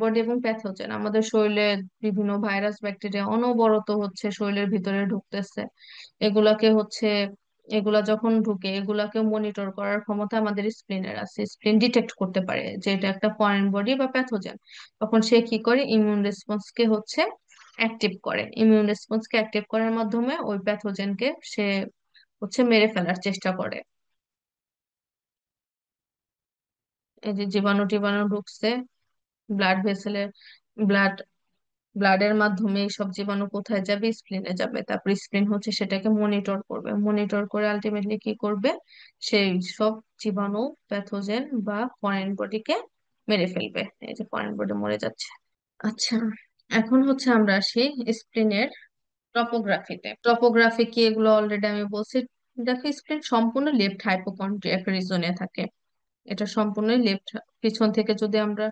বডি এবং প্যাথোজেন। আমাদের শরীরে বিভিন্ন ভাইরাস ব্যাকটেরিয়া অনবরত হচ্ছে শরীরের ভিতরে ঢুকতেছে, এগুলাকে হচ্ছে, এগুলা যখন ঢুকে এগুলাকে মনিটর করার ক্ষমতা আমাদের স্প্লিনের আছে। স্প্লিন ডিটেক্ট করতে পারে যে এটা একটা ফরেন বডি বা প্যাথোজেন, তখন সে কি করে, ইমিউন রেসপন্সকে হচ্ছে অ্যাক্টিভ করে। ইমিউন রেসপন্সকে অ্যাক্টিভ করার মাধ্যমে ওই প্যাথোজেনকে সে হচ্ছে মেরে ফেলার চেষ্টা করে। এই যে জীবাণু টিবাণু ঢুকছে ব্লাড ভেসেলে, ব্লাড ব্লাডের মাধ্যমে সব জীবাণু কোথায় যাবে? স্প্লিনে যাবে। তারপর স্প্লিন হচ্ছে সেটাকে মনিটর করবে, মনিটর করে আলটিমেটলি কি করবে, সেই সব জীবাণু, প্যাথোজেন বা ফরেন বডিকে মেরে ফেলবে। এই যে ফরেন বডি মরে যাচ্ছে। আচ্ছা, এখন হচ্ছে আমরা আসি স্প্লিনের টপোগ্রাফিতে। টপোগ্রাফি কি, এগুলো অলরেডি আমি বলছি। দেখো, স্প্লিন সম্পূর্ণ লেফট হাইপোকন্ড্রিয়াক রিজনে থাকে। এটা সম্পূর্ণই লেফট। পিছন থেকে যদি আমরা,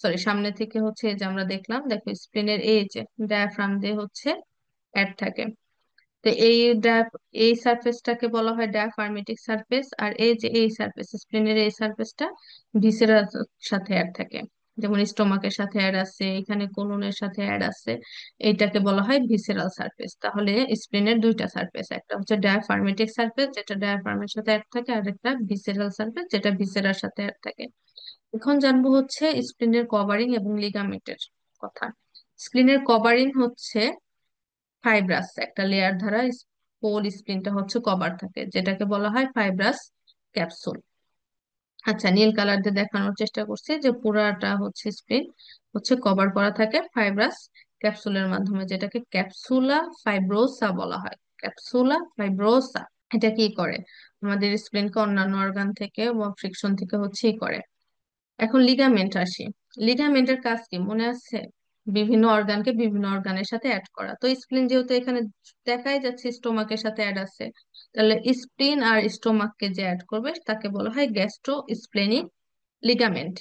সরি সামনে থেকে হচ্ছে এই যে আমরা দেখলাম, দেখো স্প্লিনের এই যে ডায়াফ্রাম দিয়ে হচ্ছে অ্যাড থাকে। তো এই সারফেসটাকে বলা হয় ডায়াফার্মেটিক সারফেস, আর এই যে এই সারফেস, স্প্লিনের এই সারফেসটা ভিসেরার সাথে অ্যাড থাকে। যেমন স্টোমাকের সাথে অ্যাড আছে, এখানে কোলনের সাথে অ্যাড আছে, এইটাকে বলা হয় ভিসেরাল সারফেস। তাহলে স্প্লিনের দুইটা সারফেস, একটা হচ্ছে ডায়াফার্মেটিক সারফেস যেটা ডায়াফ্রামের সাথে অ্যাড থাকে, আর একটা ভিসেরাল সারফেস যেটা ভিসেরার সাথে অ্যাড থাকে। এখন জানবো হচ্ছে স্প্লিনের কভারিং এবং লিগামেন্টের কথা। স্প্লিনের কভারিং হচ্ছে ফাইব্রাস একটা লেয়ার দ্বারা হোল স্প্লিনটা হচ্ছে কভার থাকে, যেটাকে বলা হয় ফাইব্রাস ক্যাপসুল। আচ্ছা, নীল কালার দিয়ে দেখানোর চেষ্টা করছি যে পুরাটা হচ্ছে স্প্লিন হচ্ছে কভার করা থাকে ফাইব্রাস ক্যাপসুলের মাধ্যমে, যেটাকে ক্যাপসুলা ফাইব্রোসা বলা হয়। ক্যাপসুলা ফাইব্রোসা এটা কি করে, আমাদের স্প্লিনকে অন্যান্য অর্গান থেকে বা ফ্রিকশন থেকে হচ্ছে করে। এখন লিগামেন্ট আসি। লিগামেন্টের কাজ কি মনে আছে? বিভিন্ন অর্গানকে বিভিন্ন অর্গানের সাথে অ্যাড করা। তো স্প্লিন যেহেতু এখানে দেখাই যাচ্ছে স্টোমাকের সাথে অ্যাড আছে, তাহলে স্প্লিন আর স্টোমাককে যে অ্যাড করবে তাকে বলা হয় গ্যাস্ট্রো স্প্লেনিক লিগামেন্ট।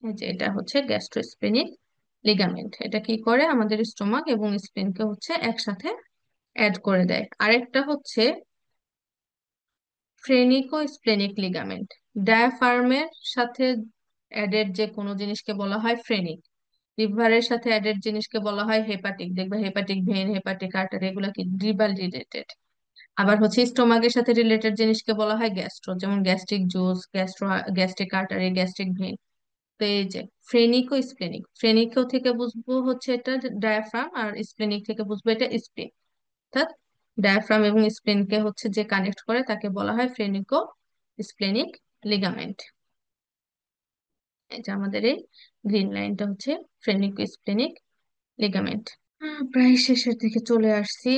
এই যে এটা হচ্ছে গ্যাস্ট্রো স্প্লেনিক লিগামেন্ট। এটা কি করে, আমাদের স্টোমাক এবং স্প্লিনকে হচ্ছে একসাথে অ্যাড করে দেয়। আরেকটা হচ্ছে ফ্রেনিকো স্প্লেনিক লিগামেন্ট। ডায়াফ্রামের সাথে অ্যাডেড যে কোনো জিনিসকে বলা হয় ফ্রেনিক। লিভারের সাথে অ্যাডেড জিনিসকে বলা হয় হেপাটিক। দেখবে হেপাটিক ভেন, হেপাটিক আর্টারি, এগুলা কি লিভার রিলেটেড। আবার হচ্ছে স্টোমাকের সাথে রিলেটেড জিনিসকে বলা হয় গ্যাস্ট্রো, যেমন gastric juice, gastric artery, gastric vein. তো এই যে ফ্রেনিকো স্প্লেনিক, ফ্রেনিকো থেকে বুঝবো হচ্ছে এটা ডায়াফ্রাম, আর স্প্লেনিক থেকে বুঝবো এটা স্প্লিন। অর্থাৎ ডায়াফ্রাম এবং স্প্লিনকে হচ্ছে যে কানেক্ট করে তাকে বলা হয় ফ্রেনিকো স্প্লেনিক লিগামেন্ট। এটা আমাদের এই গ্রিন লাইনটা হচ্ছে ফ্রেনিকো স্প্লেনিক লিগামেন্ট। প্রায় শেষের দিকে চলে আসছি।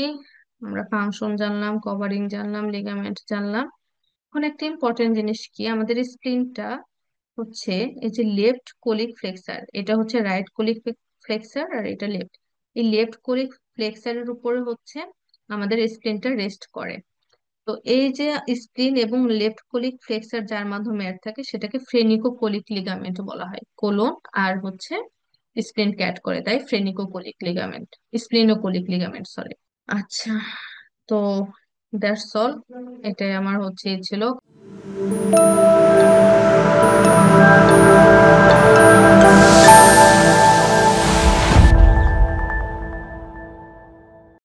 আমরা ফাংশন জানলাম, কভারিং জানলাম, লিগামেন্ট জানলাম। এখন একটা ইম্পর্টেন্ট জিনিস কি, আমাদের স্প্লিনটা হচ্ছে এই যে লেফট কোলিক ফ্লেক্সার, এটা হচ্ছে রাইট কোলিক ফ্লেক্সার, আর এটা লেফট। এই লেফট কোলিক ফ্লেক্সারের উপরে হচ্ছে আমাদের স্প্লিনটা রেস্ট করে। তো এই যে স্প্লিন এবং লেফট কোলিক ফ্লেক্সার যার মাধ্যমে অ্যাড থাকে সেটাকে ফ্রেনিকো কোলিক লিগামেন্ট বলা হয়। কোলন আর হচ্ছে স্প্লিন ক্যাট করে, তাই phrenicocolic ligament, splenocolic ligament, sorry. আচ্ছা, তো দ্যাটস অল, এটাই আমার হচ্ছে ছিল।